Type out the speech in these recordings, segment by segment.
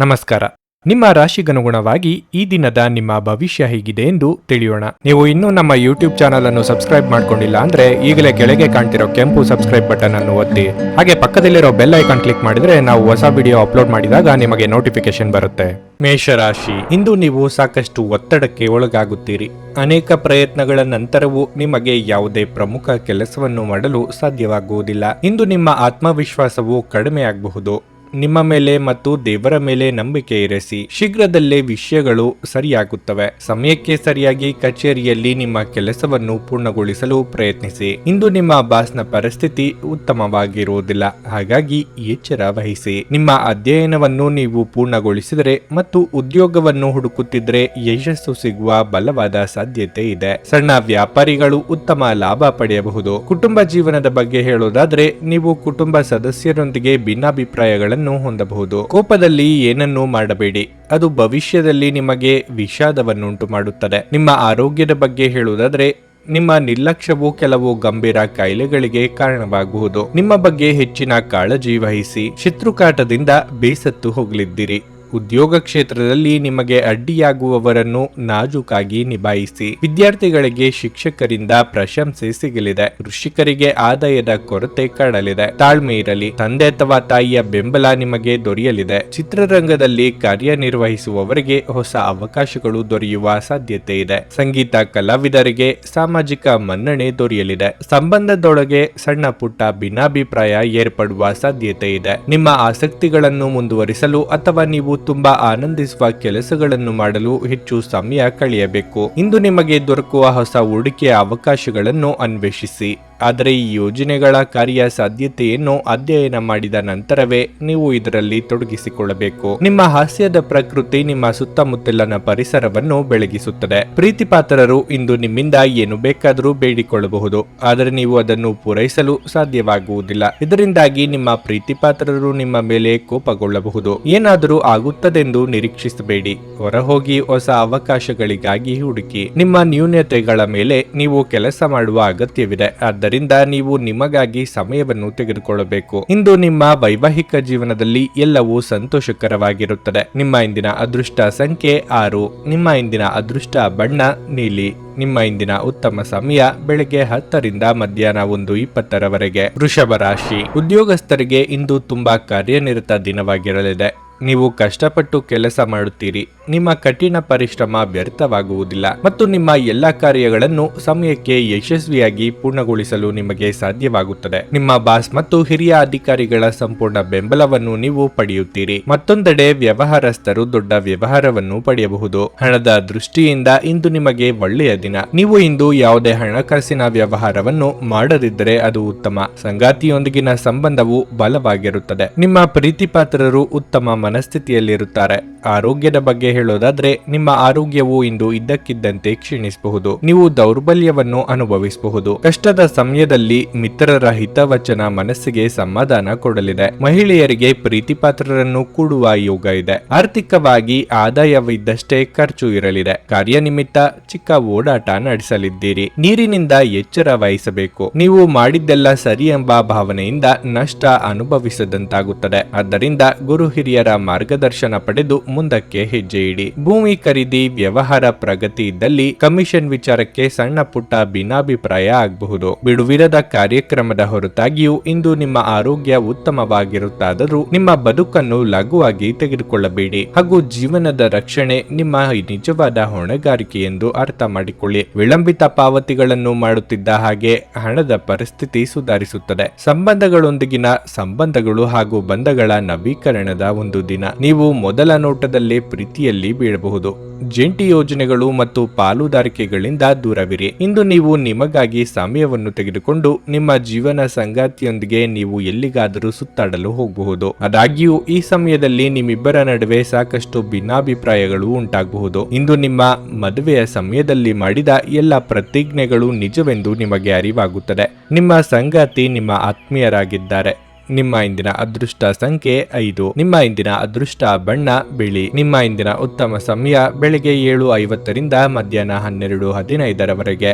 ನಮಸ್ಕಾರ. ನಿಮ್ಮ ರಾಶಿಗನುಗುಣವಾಗಿ ಈ ದಿನದ ನಿಮ್ಮ ಭವಿಷ್ಯ ಹೇಗಿದೆ ಎಂದು ತಿಳಿಯೋಣ. ನೀವು ಇನ್ನೂ ನಮ್ಮ ಯೂಟ್ಯೂಬ್ ಚಾನಲ್ ಅನ್ನು ಸಬ್ಸ್ಕ್ರೈಬ್ ಮಾಡ್ಕೊಂಡಿಲ್ಲ ಅಂದ್ರೆ ಈಗಲೇ ಕೆಳಗೆ ಕಾಣ್ತಿರೋ ಕೆಂಪು ಸಬ್ಸ್ಕ್ರೈಬ್ ಬಟನ್ ಅನ್ನು ಒತ್ತಿ, ಹಾಗೆ ಪಕ್ಕದಲ್ಲಿರೋ ಬೆಲ್ ಐಕಾನ್ ಕ್ಲಿಕ್ ಮಾಡಿದ್ರೆ ನಾವು ಹೊಸ ವಿಡಿಯೋ ಅಪ್ಲೋಡ್ ಮಾಡಿದಾಗ ನಿಮಗೆ ನೋಟಿಫಿಕೇಶನ್ ಬರುತ್ತೆ. ಮೇಷರಾಶಿ, ಇಂದು ನೀವು ಸಾಕಷ್ಟು ಒತ್ತಡಕ್ಕೆ ಒಳಗಾಗುತ್ತೀರಿ. ಅನೇಕ ಪ್ರಯತ್ನಗಳ ನಂತರವೂ ನಿಮಗೆ ಯಾವುದೇ ಪ್ರಮುಖ ಕೆಲಸವನ್ನು ಮಾಡಲು ಸಾಧ್ಯವಾಗುವುದಿಲ್ಲ. ಇಂದು ನಿಮ್ಮ ಆತ್ಮವಿಶ್ವಾಸವು ಕಡಿಮೆಯಾಗಬಹುದು. ನಿಮ್ಮ ಮೇಲೆ ಮತ್ತು ದೇವರ ಮೇಲೆ ನಂಬಿಕೆ ಇರಿಸಿ. ಶೀಘ್ರದಲ್ಲೇ ವಿಷಯಗಳು ಸರಿಯಾಗುತ್ತವೆ. ಸಮಯಕ್ಕೆ ಸರಿಯಾಗಿ ಕಚೇರಿಯಲ್ಲಿ ನಿಮ್ಮ ಕೆಲಸವನ್ನು ಪೂರ್ಣಗೊಳಿಸಲು ಪ್ರಯತ್ನಿಸಿ. ಇಂದು ನಿಮ್ಮ ಬಾಸ್ನ ಪರಿಸ್ಥಿತಿ ಉತ್ತಮವಾಗಿರುವುದಿಲ್ಲ, ಹಾಗಾಗಿ ಎಚ್ಚರ ವಹಿಸಿ. ನಿಮ್ಮ ಅಧ್ಯಯನವನ್ನು ನೀವು ಪೂರ್ಣಗೊಳಿಸಿದರೆ ಮತ್ತು ಉದ್ಯೋಗವನ್ನು ಹುಡುಕುತ್ತಿದ್ದರೆ ಯಶಸ್ಸು ಸಿಗುವ ಬಲವಾದ ಸಾಧ್ಯತೆ ಇದೆ. ಸಣ್ಣ ವ್ಯಾಪಾರಿಗಳು ಉತ್ತಮ ಲಾಭ ಪಡೆಯಬಹುದು. ಕುಟುಂಬ ಜೀವನದ ಬಗ್ಗೆ ಹೇಳೋದಾದ್ರೆ, ನೀವು ಕುಟುಂಬ ಸದಸ್ಯರೊಂದಿಗೆ ಭಿನ್ನಾಭಿಪ್ರಾಯಗಳನ್ನು ಹೊಂದಬಹುದು. ಕೋಪದಲ್ಲಿ ಏನನ್ನೂ ಮಾಡಬೇಡಿ, ಅದು ಭವಿಷ್ಯದಲ್ಲಿ ನಿಮಗೆ ವಿಷಾದವನ್ನುಂಟು ಮಾಡುತ್ತದೆ. ನಿಮ್ಮ ಆರೋಗ್ಯದ ಬಗ್ಗೆ ಹೇಳುವುದಾದ್ರೆ, ನಿಮ್ಮ ನಿರ್ಲಕ್ಷ್ಯವು ಕೆಲವು ಗಂಭೀರ ಕಾಯಿಲೆಗಳಿಗೆ ಕಾರಣವಾಗಬಹುದು. ನಿಮ್ಮ ಬಗ್ಗೆ ಹೆಚ್ಚಿನ ಕಾಳಜಿ ವಹಿಸಿ. ಶತ್ರುಕಾಟದಿಂದ ಬೇಸತ್ತು ಹೋಗಲಿದ್ದೀರಿ. ಉದ್ಯೋಗ ಕ್ಷೇತ್ರದಲ್ಲಿ ನಿಮಗೆ ಅಡ್ಡಿಯಾಗುವವರನ್ನು ನಾಜೂಕಾಗಿ ನಿಭಾಯಿಸಿ. ವಿದ್ಯಾರ್ಥಿಗಳಿಗೆ ಶಿಕ್ಷಕರಿಂದ ಪ್ರಶಂಸೆ ಸಿಗಲಿದೆ. ಕೃಷಿಕರಿಗೆ ಆದಾಯದ ಕೊರತೆ ಕಾಡಲಿದೆ. ತಾಳ್ಮೆ ಇರಲಿ. ತಂದೆ ಅಥವಾ ತಾಯಿಯ ಬೆಂಬಲ ನಿಮಗೆ ದೊರೆಯಲಿದೆ. ಚಿತ್ರರಂಗದಲ್ಲಿ ಕಾರ್ಯನಿರ್ವಹಿಸುವವರಿಗೆ ಹೊಸ ಅವಕಾಶಗಳು ದೊರೆಯುವ ಸಾಧ್ಯತೆ ಇದೆ. ಸಂಗೀತ ಕಲಾವಿದರಿಗೆ ಸಾಮಾಜಿಕ ಮನ್ನಣೆ ದೊರೆಯಲಿದೆ. ಸಂಬಂಧದೊಳಗೆ ಸಣ್ಣ ಪುಟ್ಟ ಭಿನ್ನಾಭಿಪ್ರಾಯ ಏರ್ಪಡುವ ಸಾಧ್ಯತೆ ಇದೆ. ನಿಮ್ಮ ಆಸಕ್ತಿಗಳನ್ನು ಮುಂದುವರಿಸಲು ಅಥವಾ ನೀವು ತುಂಬಾ ಆನಂದಿಸುವ ಕೆಲಸಗಳನ್ನು ಮಾಡಲು ಹೆಚ್ಚು ಸಮಯ ಕಳೆಯಬೇಕು. ಇಂದು ನಿಮಗೆ ದೊರಕುವ ಹೊಸ ಹೂಡಿಕೆಯ ಅವಕಾಶಗಳನ್ನು ಅನ್ವೇಷಿಸಿ. ಆದರೆ ಈ ಯೋಜನೆಗಳ ಕಾರ್ಯ ಸಾಧ್ಯತೆಯನ್ನು ಅಧ್ಯಯನ ಮಾಡಿದ ನಂತರವೇ ನೀವು ಇದರಲ್ಲಿ ತೊಡಗಿಸಿಕೊಳ್ಳಬೇಕು. ನಿಮ್ಮ ಹಾಸ್ಯದ ಪ್ರಕೃತಿ ನಿಮ್ಮ ಸುತ್ತಮುತ್ತಲಿನ ಪರಿಸರವನ್ನು ಬೆಳಗಿಸುತ್ತದೆ. ಪ್ರೀತಿಪಾತ್ರರು ಇಂದು ನಿಮ್ಮಿಂದ ಏನು ಬೇಕಾದರೂ ಬೇಡಿಕೊಳ್ಳಬಹುದು, ಆದರೆ ನೀವು ಅದನ್ನು ಪೂರೈಸಲು ಸಾಧ್ಯವಾಗುವುದಿಲ್ಲ. ಇದರಿಂದಾಗಿ ನಿಮ್ಮ ಪ್ರೀತಿಪಾತ್ರರು ನಿಮ್ಮ ಮೇಲೆ ಕೋಪಗೊಳ್ಳಬಹುದು. ಏನಾದರೂ ಆಗುತ್ತದೆಂದು ನಿರೀಕ್ಷಿಸಬೇಡಿ. ಹೊರಹೋಗಿ ಹೊಸ ಅವಕಾಶಗಳಿಗಾಗಿ ಹುಡುಕಿ. ನಿಮ್ಮ ನ್ಯೂನತೆಗಳ ಮೇಲೆ ನೀವು ಕೆಲಸ ಮಾಡುವ ಅಗತ್ಯವಿದೆ. ಆದ್ದರಿಂದ ನೀವು ನಿಮಗಾಗಿ ಸಮಯವನ್ನು ತೆಗೆದುಕೊಳ್ಳಬೇಕು. ಇಂದು ನಿಮ್ಮ ವೈವಾಹಿಕ ಜೀವನದಲ್ಲಿ ಎಲ್ಲವೂ ಸಂತೋಷಕರವಾಗಿರುತ್ತದೆ. ನಿಮ್ಮ ಇಂದಿನ ಅದೃಷ್ಟ ಸಂಖ್ಯೆ 6. ನಿಮ್ಮ ಇಂದಿನ ಅದೃಷ್ಟ ಬಣ್ಣ ನೀಲಿ. ನಿಮ್ಮ ಇಂದಿನ ಉತ್ತಮ ಸಮಯ ಬೆಳಗ್ಗೆ 10 ರಿಂದ ಮಧ್ಯಾಹ್ನ 1:20 ವೃಷಭ ರಾಶಿ, ಉದ್ಯೋಗಸ್ಥರಿಗೆ ಇಂದು ತುಂಬಾ ಕಾರ್ಯನಿರತ ದಿನವಾಗಿರಲಿದೆ. ನೀವು ಕಷ್ಟಪಟ್ಟು ಕೆಲಸ ಮಾಡುತ್ತೀರಿ. ನಿಮ್ಮ ಕಠಿಣ ಪರಿಶ್ರಮ ವ್ಯರ್ಥವಾಗುವುದಿಲ್ಲ ಮತ್ತು ನಿಮ್ಮ ಎಲ್ಲಾ ಕಾರ್ಯಗಳನ್ನು ಸಮಯಕ್ಕೆ ಯಶಸ್ವಿಯಾಗಿ ಪೂರ್ಣಗೊಳಿಸಲು ನಿಮಗೆ ಸಾಧ್ಯವಾಗುತ್ತದೆ. ನಿಮ್ಮ ಬಾಸ್ ಮತ್ತು ಹಿರಿಯ ಅಧಿಕಾರಿಗಳ ಸಂಪೂರ್ಣ ಬೆಂಬಲವನ್ನು ನೀವು ಪಡೆಯುತ್ತೀರಿ. ಮತ್ತೊಂದೆಡೆ ವ್ಯವಹಾರಸ್ಥರು ದೊಡ್ಡ ವ್ಯವಹಾರವನ್ನು ಪಡೆಯಬಹುದು. ಹಣದ ದೃಷ್ಟಿಯಿಂದ ಇಂದು ನಿಮಗೆ ಒಳ್ಳೆಯ ದಿನ. ನೀವು ಇಂದು ಯಾವುದೇ ಹಣಕಾಸಿನ ವ್ಯವಹಾರವನ್ನು ಮಾಡದಿದ್ದರೆ ಅದು ಉತ್ತಮ. ಸಂಗಾತಿಯೊಂದಿಗಿನ ಸಂಬಂಧವು ಬಲವಾಗಿರುತ್ತದೆ. ನಿಮ್ಮ ಪ್ರೀತಿಪಾತ್ರರು ಉತ್ತಮ ಮನಸ್ಥಿತಿಯಲ್ಲಿರುತ್ತಾರೆ. ಆರೋಗ್ಯದ ಬಗ್ಗೆ ಹೇಳೋದಾದ್ರೆ, ನಿಮ್ಮ ಆರೋಗ್ಯವು ಇಂದು ಇದ್ದಕ್ಕಿದ್ದಂತೆ ಕ್ಷೀಣಿಸಬಹುದು. ನೀವು ದೌರ್ಬಲ್ಯವನ್ನು ಅನುಭವಿಸಬಹುದು. ಕಷ್ಟದ ಸಮಯದಲ್ಲಿ ಮಿತ್ರರ ಹಿತವಚನ ಮನಸ್ಸಿಗೆ ಸಮಾಧಾನ ಕೊಡಲಿದೆ. ಮಹಿಳೆಯರಿಗೆ ಪ್ರೀತಿಪಾತ್ರರನ್ನು ಕೂಡುವ ಯೋಗ ಇದೆ. ಆರ್ಥಿಕವಾಗಿ ಆದಾಯವಿದ್ದಷ್ಟೇ ಖರ್ಚು ಇರಲಿದೆ. ಕಾರ್ಯನಿಮಿತ್ತ ಚಿಕ್ಕ ಓಡಾಟ ನಡೆಸಲಿದ್ದೀರಿ. ನೀರಿನಿಂದ ಎಚ್ಚರ ವಹಿಸಬೇಕು. ನೀವು ಮಾಡಿದ್ದೆಲ್ಲ ಸರಿ ಎಂಬ ಭಾವನೆಯಿಂದ ನಷ್ಟ ಅನುಭವಿಸದಂತಾಗುತ್ತದೆ. ಆದ್ದರಿಂದ ಗುರು ಹಿರಿಯರ ಮಾರ್ಗದರ್ಶನ ಪಡೆದು ಮುಂದಕ್ಕೆ ಹೆಜ್ಜೆ ಇಡಿ. ಭೂಮಿ ಖರೀದಿ ವ್ಯವಹಾರ ಪ್ರಗತಿ ಇದ್ದಲ್ಲಿ ಕಮಿಷನ್ ವಿಚಾರಕ್ಕೆ ಸಣ್ಣ ಪುಟ್ಟ ಭಿನ್ನಾಭಿಪ್ರಾಯ ಆಗಬಹುದು. ಬಿಡುವಿರದ ಕಾರ್ಯಕ್ರಮದ ಹೊರತಾಗಿಯೂ ಇಂದು ನಿಮ್ಮ ಆರೋಗ್ಯ ಉತ್ತಮವಾಗಿರುತ್ತಾದರೂ ನಿಮ್ಮ ಬದುಕನ್ನು ಲಘುವಾಗಿ ತೆಗೆದುಕೊಳ್ಳಬೇಡಿ ಹಾಗೂ ಜೀವನದ ರಕ್ಷಣೆ ನಿಮ್ಮ ನಿಜವಾದ ಹೊಣೆಗಾರಿಕೆ ಎಂದು ಅರ್ಥ ಮಾಡಿಕೊಳ್ಳಿ. ವಿಳಂಬಿತ ಪಾವತಿಗಳನ್ನು ಮಾಡುತ್ತಿದ್ದ ಹಾಗೆ ಹಣದ ಪರಿಸ್ಥಿತಿ ಸುಧಾರಿಸುತ್ತದೆ. ಸಂಬಂಧಗಳೊಂದಿಗಿನ ಸಂಬಂಧಗಳು ಹಾಗೂ ಬಂಧಗಳ ನವೀಕರಣದ ಒಂದು ದಿನ. ನೀವು ಮೊದಲ ನೋಟದಲ್ಲೇ ಪ್ರೀತಿಯಲ್ಲಿ ಬೀಳಬಹುದು. ಜಂಟಿ ಯೋಜನೆಗಳು ಮತ್ತು ಪಾಲುದಾರಿಕೆಗಳಿಂದ ದೂರವಿರಿ. ಇಂದು ನೀವು ನಿಮಗಾಗಿ ಸಮಯವನ್ನು ತೆಗೆದುಕೊಂಡು ನಿಮ್ಮ ಜೀವನ ಸಂಗಾತಿಯೊಂದಿಗೆ ನೀವು ಎಲ್ಲಿಗಾದರೂ ಸುತ್ತಾಡಲು ಹೋಗಬಹುದು. ಆದಾಗ್ಯೂ ಈ ಸಮಯದಲ್ಲಿ ನಿಮ್ಮಿಬ್ಬರ ನಡುವೆ ಸಾಕಷ್ಟು ಭಿನ್ನಾಭಿಪ್ರಾಯಗಳು ಉಂಟಾಗಬಹುದು. ಇಂದು ನಿಮ್ಮ ಮದುವೆಯ ಸಮಯದಲ್ಲಿ ಮಾಡಿದ ಎಲ್ಲ ಪ್ರತಿಜ್ಞೆಗಳು ನಿಜವೆಂದು ನಿಮಗೆ ಅರಿವಾಗುತ್ತದೆ. ನಿಮ್ಮ ಸಂಗಾತಿ ನಿಮ್ಮ ಆತ್ಮೀಯರಾಗಿದ್ದಾರೆ. ನಿಮ್ಮ ಇಂದಿನ ಅದೃಷ್ಟ ಸಂಖ್ಯೆ 5. ನಿಮ್ಮ ಇಂದಿನ ಅದೃಷ್ಟ ಬಣ್ಣ ಬಿಳಿ. ನಿಮ್ಮ ಇಂದಿನ ಉತ್ತಮ ಸಮಯ ಬೆಳಗ್ಗೆ 7:50 ರಿಂದ ಮಧ್ಯಾಹ್ನ 12:15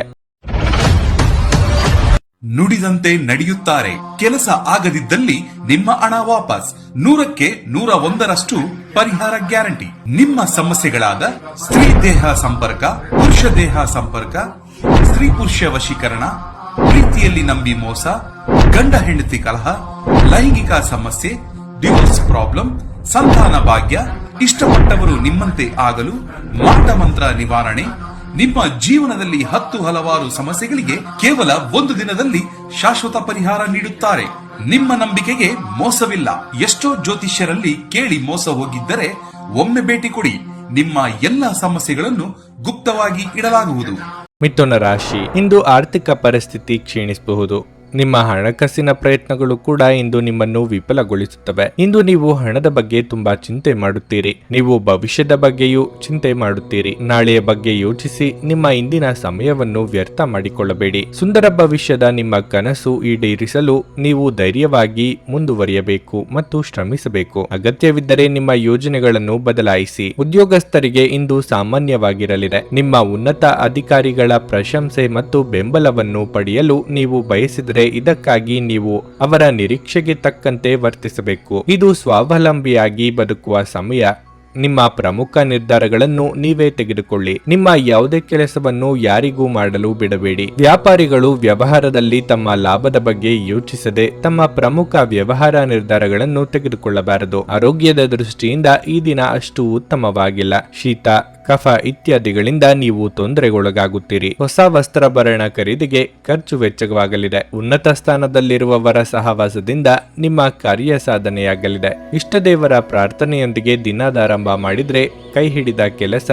ನುಡಿದಂತೆ ನಡೆಯುತ್ತಾರೆ. ಕೆಲಸ ಆಗದಿದ್ದಲ್ಲಿ ನಿಮ್ಮ ಹಣ ವಾಪಸ್. 100ಕ್ಕೆ 101ರಷ್ಟು ಪರಿಹಾರ ಗ್ಯಾರಂಟಿ. ನಿಮ್ಮ ಸಮಸ್ಯೆಗಳಾದ ಸ್ತ್ರೀ ದೇಹ ಸಂಪರ್ಕ, ಪುರುಷ ದೇಹ ಸಂಪರ್ಕ, ಸ್ತ್ರೀ ಪುರುಷ ವಶೀಕರಣ, ಪ್ರೀತಿಯಲ್ಲಿ ನಂಬಿ ಮೋಸ, ಗಂಡ ಹೆಂಡತಿ ಕಲಹ, ಲೈಂಗಿಕ ಸಮಸ್ಯೆ, ಡಿವೋರ್ಸ್ ಪ್ರಾಬ್ಲಮ್, ಸಂತಾನ ಭಾಗ್ಯ, ಇಷ್ಟಪಟ್ಟವರು ನಿಮ್ಮಂತೆ ಆಗಲು, ಮಾಟ ಮಂತ್ರ ನಿವಾರಣೆ, ನಿಮ್ಮ ಜೀವನದಲ್ಲಿ 10 ಹಲವಾರು ಸಮಸ್ಯೆಗಳಿಗೆ ಕೇವಲ 1 ದಿನದಲ್ಲಿ ಶಾಶ್ವತ ಪರಿಹಾರ ನೀಡುತ್ತಾರೆ. ನಿಮ್ಮ ನಂಬಿಕೆಗೆ ಮೋಸವಿಲ್ಲ. ಎಷ್ಟೋ ಜ್ಯೋತಿಷ್ಯರಲ್ಲಿ ಕೇಳಿ ಮೋಸ ಹೋಗಿದ್ದರೆ ಒಮ್ಮೆ ಭೇಟಿ ಕೊಡಿ. ನಿಮ್ಮ ಎಲ್ಲ ಸಮಸ್ಯೆಗಳನ್ನು ಗುಪ್ತವಾಗಿ ಇಡಲಾಗುವುದು. ಮಿಥುನ ರಾಶಿ, ಇಂದು ಆರ್ಥಿಕ ಪರಿಸ್ಥಿತಿ ಕ್ಷೀಣಿಸಬಹುದು. ನಿಮ್ಮ ಹಣಕಾಸಿನ ಪ್ರಯತ್ನಗಳು ಕೂಡ ಇಂದು ನಿಮ್ಮನ್ನು ವಿಫಲಗೊಳಿಸುತ್ತವೆ. ಇಂದು ನೀವು ಹಣದ ಬಗ್ಗೆ ತುಂಬಾ ಚಿಂತೆ ಮಾಡುತ್ತೀರಿ. ನೀವು ಭವಿಷ್ಯದ ಬಗ್ಗೆಯೂ ಚಿಂತೆ ಮಾಡುತ್ತೀರಿ. ನಾಳೆಯ ಬಗ್ಗೆ ಯೋಚಿಸಿ ನಿಮ್ಮ ಇಂದಿನ ಸಮಯವನ್ನು ವ್ಯರ್ಥ ಮಾಡಿಕೊಳ್ಳಬೇಡಿ. ಸುಂದರ ಭವಿಷ್ಯದ ನಿಮ್ಮ ಕನಸು ಈಡೇರಿಸಲು ನೀವು ಧೈರ್ಯವಾಗಿ ಮುಂದುವರಿಯಬೇಕು ಮತ್ತು ಶ್ರಮಿಸಬೇಕು. ಅಗತ್ಯವಿದ್ದರೆ ನಿಮ್ಮ ಯೋಜನೆಗಳನ್ನು ಬದಲಾಯಿಸಿ. ಉದ್ಯೋಗಸ್ಥರಿಗೆ ಇಂದು ಸಾಮಾನ್ಯವಾಗಿರಲಿದೆ. ನಿಮ್ಮ ಉನ್ನತ ಅಧಿಕಾರಿಗಳ ಪ್ರಶಂಸೆ ಮತ್ತು ಬೆಂಬಲವನ್ನು ಪಡೆಯಲು ನೀವು ಬಯಸಿದರೆ ಇದಕ್ಕಾಗಿ ನೀವು ಅವರ ನಿರೀಕ್ಷೆಗೆ ತಕ್ಕಂತೆ ವರ್ತಿಸಬೇಕು. ಇದು ಸ್ವಾವಲಂಬಿಯಾಗಿ ಬದುಕುವ ಸಮಯ. ನಿಮ್ಮ ಪ್ರಮುಖ ನಿರ್ಧಾರಗಳನ್ನು ನೀವೇ ತೆಗೆದುಕೊಳ್ಳಿ. ನಿಮ್ಮ ಯಾವುದೇ ಕೆಲಸವನ್ನು ಯಾರಿಗೂ ಮಾಡಲು ಬಿಡಬೇಡಿ. ವ್ಯಾಪಾರಿಗಳು ವ್ಯವಹಾರದಲ್ಲಿ ತಮ್ಮ ಲಾಭದ ಬಗ್ಗೆ ಯೋಚಿಸದೆ ತಮ್ಮ ಪ್ರಮುಖ ವ್ಯವಹಾರ ನಿರ್ಧಾರಗಳನ್ನು ತೆಗೆದುಕೊಳ್ಳಬಾರದು. ಆರೋಗ್ಯದ ದೃಷ್ಟಿಯಿಂದ ಈ ದಿನ ಅಷ್ಟು ಉತ್ತಮವಾಗಿಲ್ಲ. ಶೀತ, ಕಫ ಇತ್ಯಾದಿಗಳಿಂದ ನೀವು ತೊಂದರೆಗೊಳಗಾಗುತ್ತೀರಿ. ಹೊಸ ವಸ್ತ್ರಾಭರಣ ಖರೀದಿಗೆ ಖರ್ಚು ವೆಚ್ಚವಾಗಲಿದೆ. ಉನ್ನತ ಸ್ಥಾನದಲ್ಲಿರುವವರ ಸಹವಾಸದಿಂದ ನಿಮ್ಮ ಕಾರ್ಯ ಸಾಧನೆಯಾಗಲಿದೆ. ಇಷ್ಟದೇವರ ಪ್ರಾರ್ಥನೆಯೊಂದಿಗೆ ದಿನದಾರಂಭ ಮಾಡಿದ್ರೆ ಕೈ ಹಿಡಿದ ಕೆಲಸ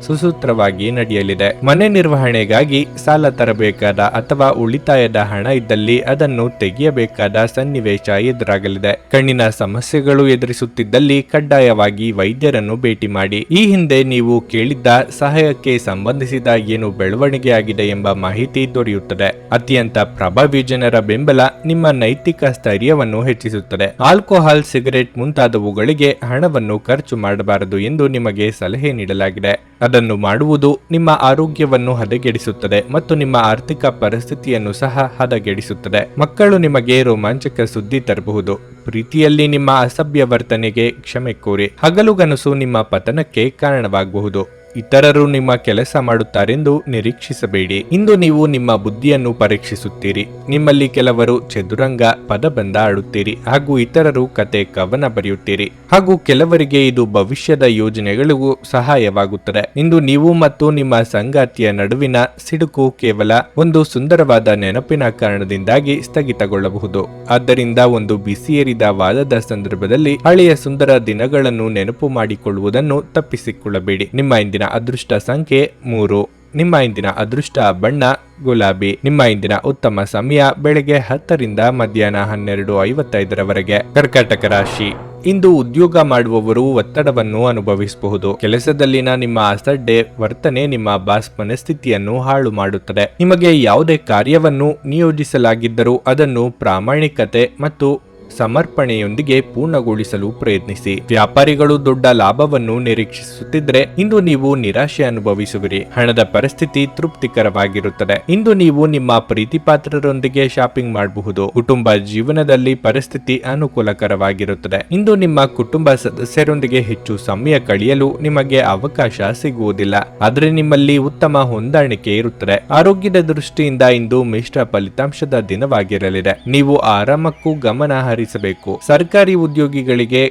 ಸುಸೂತ್ರವಾಗಿ ನಡೆಯಲಿದೆ. ಮನೆ ನಿರ್ವಹಣೆಗಾಗಿ ಸಾಲ ತರಬೇಕಾದ ಅಥವಾ ಉಳಿತಾಯದ ಹಣ ಇದ್ದಲ್ಲಿ ಅದನ್ನು ತೆಗೆಯಬೇಕಾದ ಸನ್ನಿವೇಶ ಎದುರಾಗಲಿದೆ. ಕಣ್ಣಿನ ಸಮಸ್ಯೆಗಳು ಎದುರಿಸುತ್ತಿದ್ದಲ್ಲಿ ಕಡ್ಡಾಯವಾಗಿ ವೈದ್ಯರನ್ನು ಭೇಟಿ ಮಾಡಿ. ಈ ಹಿಂದೆ ನೀವು ಕೇಳಿದ್ದ ಸಹಾಯಕ್ಕೆ ಸಂಬಂಧಿಸಿದ ಏನು ಬೆಳವಣಿಗೆ ಆಗಿದೆ ಎಂಬ ಮಾಹಿತಿ ದೊರೆಯುತ್ತದೆ. ಅತ್ಯಂತ ಪ್ರಭಾವಿ ಜನರ ಬೆಂಬಲ ನಿಮ್ಮ ನೈತಿಕ ಸ್ಥೈರ್ಯವನ್ನು ಹೆಚ್ಚಿಸುತ್ತದೆ. ಆಲ್ಕೋಹಾಲ್, ಸಿಗರೆಟ್ ಮುಂತಾದವುಗಳಿಗೆ ಹಣವನ್ನು ಖರ್ಚು ಮಾಡಬಾರದು ಎಂದು ನಿಮಗೆ ಸಲಹೆ ನೀಡಲಾಗಿದೆ. ಅದನ್ನು ಮಾಡುವುದು ನಿಮ್ಮ ಆರೋಗ್ಯವನ್ನು ಹದಗೆಡಿಸುತ್ತದೆ ಮತ್ತು ನಿಮ್ಮ ಆರ್ಥಿಕ ಪರಿಸ್ಥಿತಿಯನ್ನು ಸಹ ಹದಗೆಡಿಸುತ್ತದೆ. ಮಕ್ಕಳು ನಿಮಗೆ ರೋಮಾಂಚಕ ಸುದ್ದಿ ತರಬಹುದು. ಪ್ರೀತಿಯಲ್ಲಿ ನಿಮ್ಮ ಅಸಭ್ಯ ವರ್ತನೆಗೆ ಕ್ಷಮೆ ಕೋರಿ. ಹಗಲುಗನಸು ನಿಮ್ಮ ಪತನಕ್ಕೆ ಕಾರಣವಾಗಬಹುದು. ಇತರರು ನಿಮ್ಮ ಕೆಲಸ ಮಾಡುತ್ತಾರೆಂದು ನಿರೀಕ್ಷಿಸಬೇಡಿ. ಇಂದು ನೀವು ನಿಮ್ಮ ಬುದ್ಧಿಯನ್ನು ಪರೀಕ್ಷಿಸುತ್ತೀರಿ. ನಿಮ್ಮಲ್ಲಿ ಕೆಲವರು ಚದುರಂಗ, ಪದಬಂಧ ಆಡುತ್ತೀರಿ ಹಾಗೂ ಇತರರು ಕತೆ, ಕವನ ಬರೆಯುತ್ತೀರಿ ಹಾಗೂ ಕೆಲವರಿಗೆ ಇದು ಭವಿಷ್ಯದ ಯೋಜನೆಗಳಿಗೂ ಸಹಾಯವಾಗುತ್ತದೆ. ಇಂದು ನೀವು ಮತ್ತು ನಿಮ್ಮ ಸಂಗಾತಿಯ ನಡುವಿನ ಸಿಡುಕು ಕೇವಲ ಒಂದು ಸುಂದರವಾದ ನೆನಪಿನ ಕಾರಣದಿಂದಾಗಿ ಸ್ಥಗಿತಗೊಳ್ಳಬಹುದು. ಆದ್ದರಿಂದ ಒಂದು ಬಿಸಿಯೇರಿದ ವಾದದ ಸಂದರ್ಭದಲ್ಲಿ ಹಳೆಯ ಸುಂದರ ದಿನಗಳನ್ನು ನೆನಪು ಮಾಡಿಕೊಳ್ಳುವುದನ್ನು ತಪ್ಪಿಸಿಕೊಳ್ಳಬೇಡಿ. ನಿಮ್ಮ ಇಂದಿನ ಅದೃಷ್ಟ ಸಂಖ್ಯೆ 3. ನಿಮ್ಮ ಇಂದಿನ ಅದೃಷ್ಟ ಬಣ್ಣ ಗುಲಾಬಿ. ನಿಮ್ಮ ಇಂದಿನ ಉತ್ತಮ ಸಮಯ ಬೆಳಗ್ಗೆ 10 ರಿಂದ ಮಧ್ಯಾಹ್ನ 12:55ರವರೆಗೆ. ಕರ್ಕಾಟಕ ರಾಶಿ, ಇಂದು ಉದ್ಯೋಗ ಮಾಡುವವರು ಒತ್ತಡವನ್ನು ಅನುಭವಿಸಬಹುದು. ಕೆಲಸದಲ್ಲಿನ ನಿಮ್ಮ ಅಸಡ್ಡೆ ವರ್ತನೆ ನಿಮ್ಮ ಬಾಸ್ ಮನಸ್ಥಿತಿಯನ್ನು ಹಾಳು ಮಾಡುತ್ತದೆ. ನಿಮಗೆ ಯಾವುದೇ ಕಾರ್ಯವನ್ನು ನಿಯೋಜಿಸಲಾಗಿದ್ದರೂ ಅದನ್ನು ಪ್ರಾಮಾಣಿಕತೆ ಮತ್ತು ಸಮರ್ಪಣೆಯೊಂದಿಗೆ ಪೂರ್ಣಗೊಳಿಸಲು ಪ್ರಯತ್ನಿಸಿ. ವ್ಯಾಪಾರಿಗಳು ದೊಡ್ಡ ಲಾಭವನ್ನು ನಿರೀಕ್ಷಿಸುತ್ತಿದ್ದರೆ ಇಂದು ನೀವು ನಿರಾಶೆ ಅನುಭವಿಸುವಿರಿ. ಹಣದ ಪರಿಸ್ಥಿತಿ ತೃಪ್ತಿಕರವಾಗಿರುತ್ತದೆ. ಇಂದು ನೀವು ನಿಮ್ಮ ಪ್ರೀತಿಪಾತ್ರರೊಂದಿಗೆ ಶಾಪಿಂಗ್ ಮಾಡಬಹುದು. ಕುಟುಂಬ ಜೀವನದಲ್ಲಿ ಪರಿಸ್ಥಿತಿ ಅನುಕೂಲಕರವಾಗಿರುತ್ತದೆ. ಇಂದು ನಿಮ್ಮ ಕುಟುಂಬ ಸದಸ್ಯರೊಂದಿಗೆ ಹೆಚ್ಚು ಸಮಯ ಕಳೆಯಲು ನಿಮಗೆ ಅವಕಾಶ ಸಿಗುವುದಿಲ್ಲ, ಆದರೆ ನಿಮ್ಮಲ್ಲಿ ಉತ್ತಮ ಹೊಂದಾಣಿಕೆ ಇರುತ್ತದೆ. ಆರೋಗ್ಯದ ದೃಷ್ಟಿಯಿಂದ ಇಂದು ಮಿಶ್ರ ಫಲಿತಾಂಶದ ದಿನವಾಗಿರಲಿದೆ. ನೀವು ಆರಾಮಕ್ಕೂ ಗಮನ ಹರಿಸಬೇಕು. ಸರ್ಕಾರಿ ಉದ್ಯೋಗಿಗಳಿಗೆ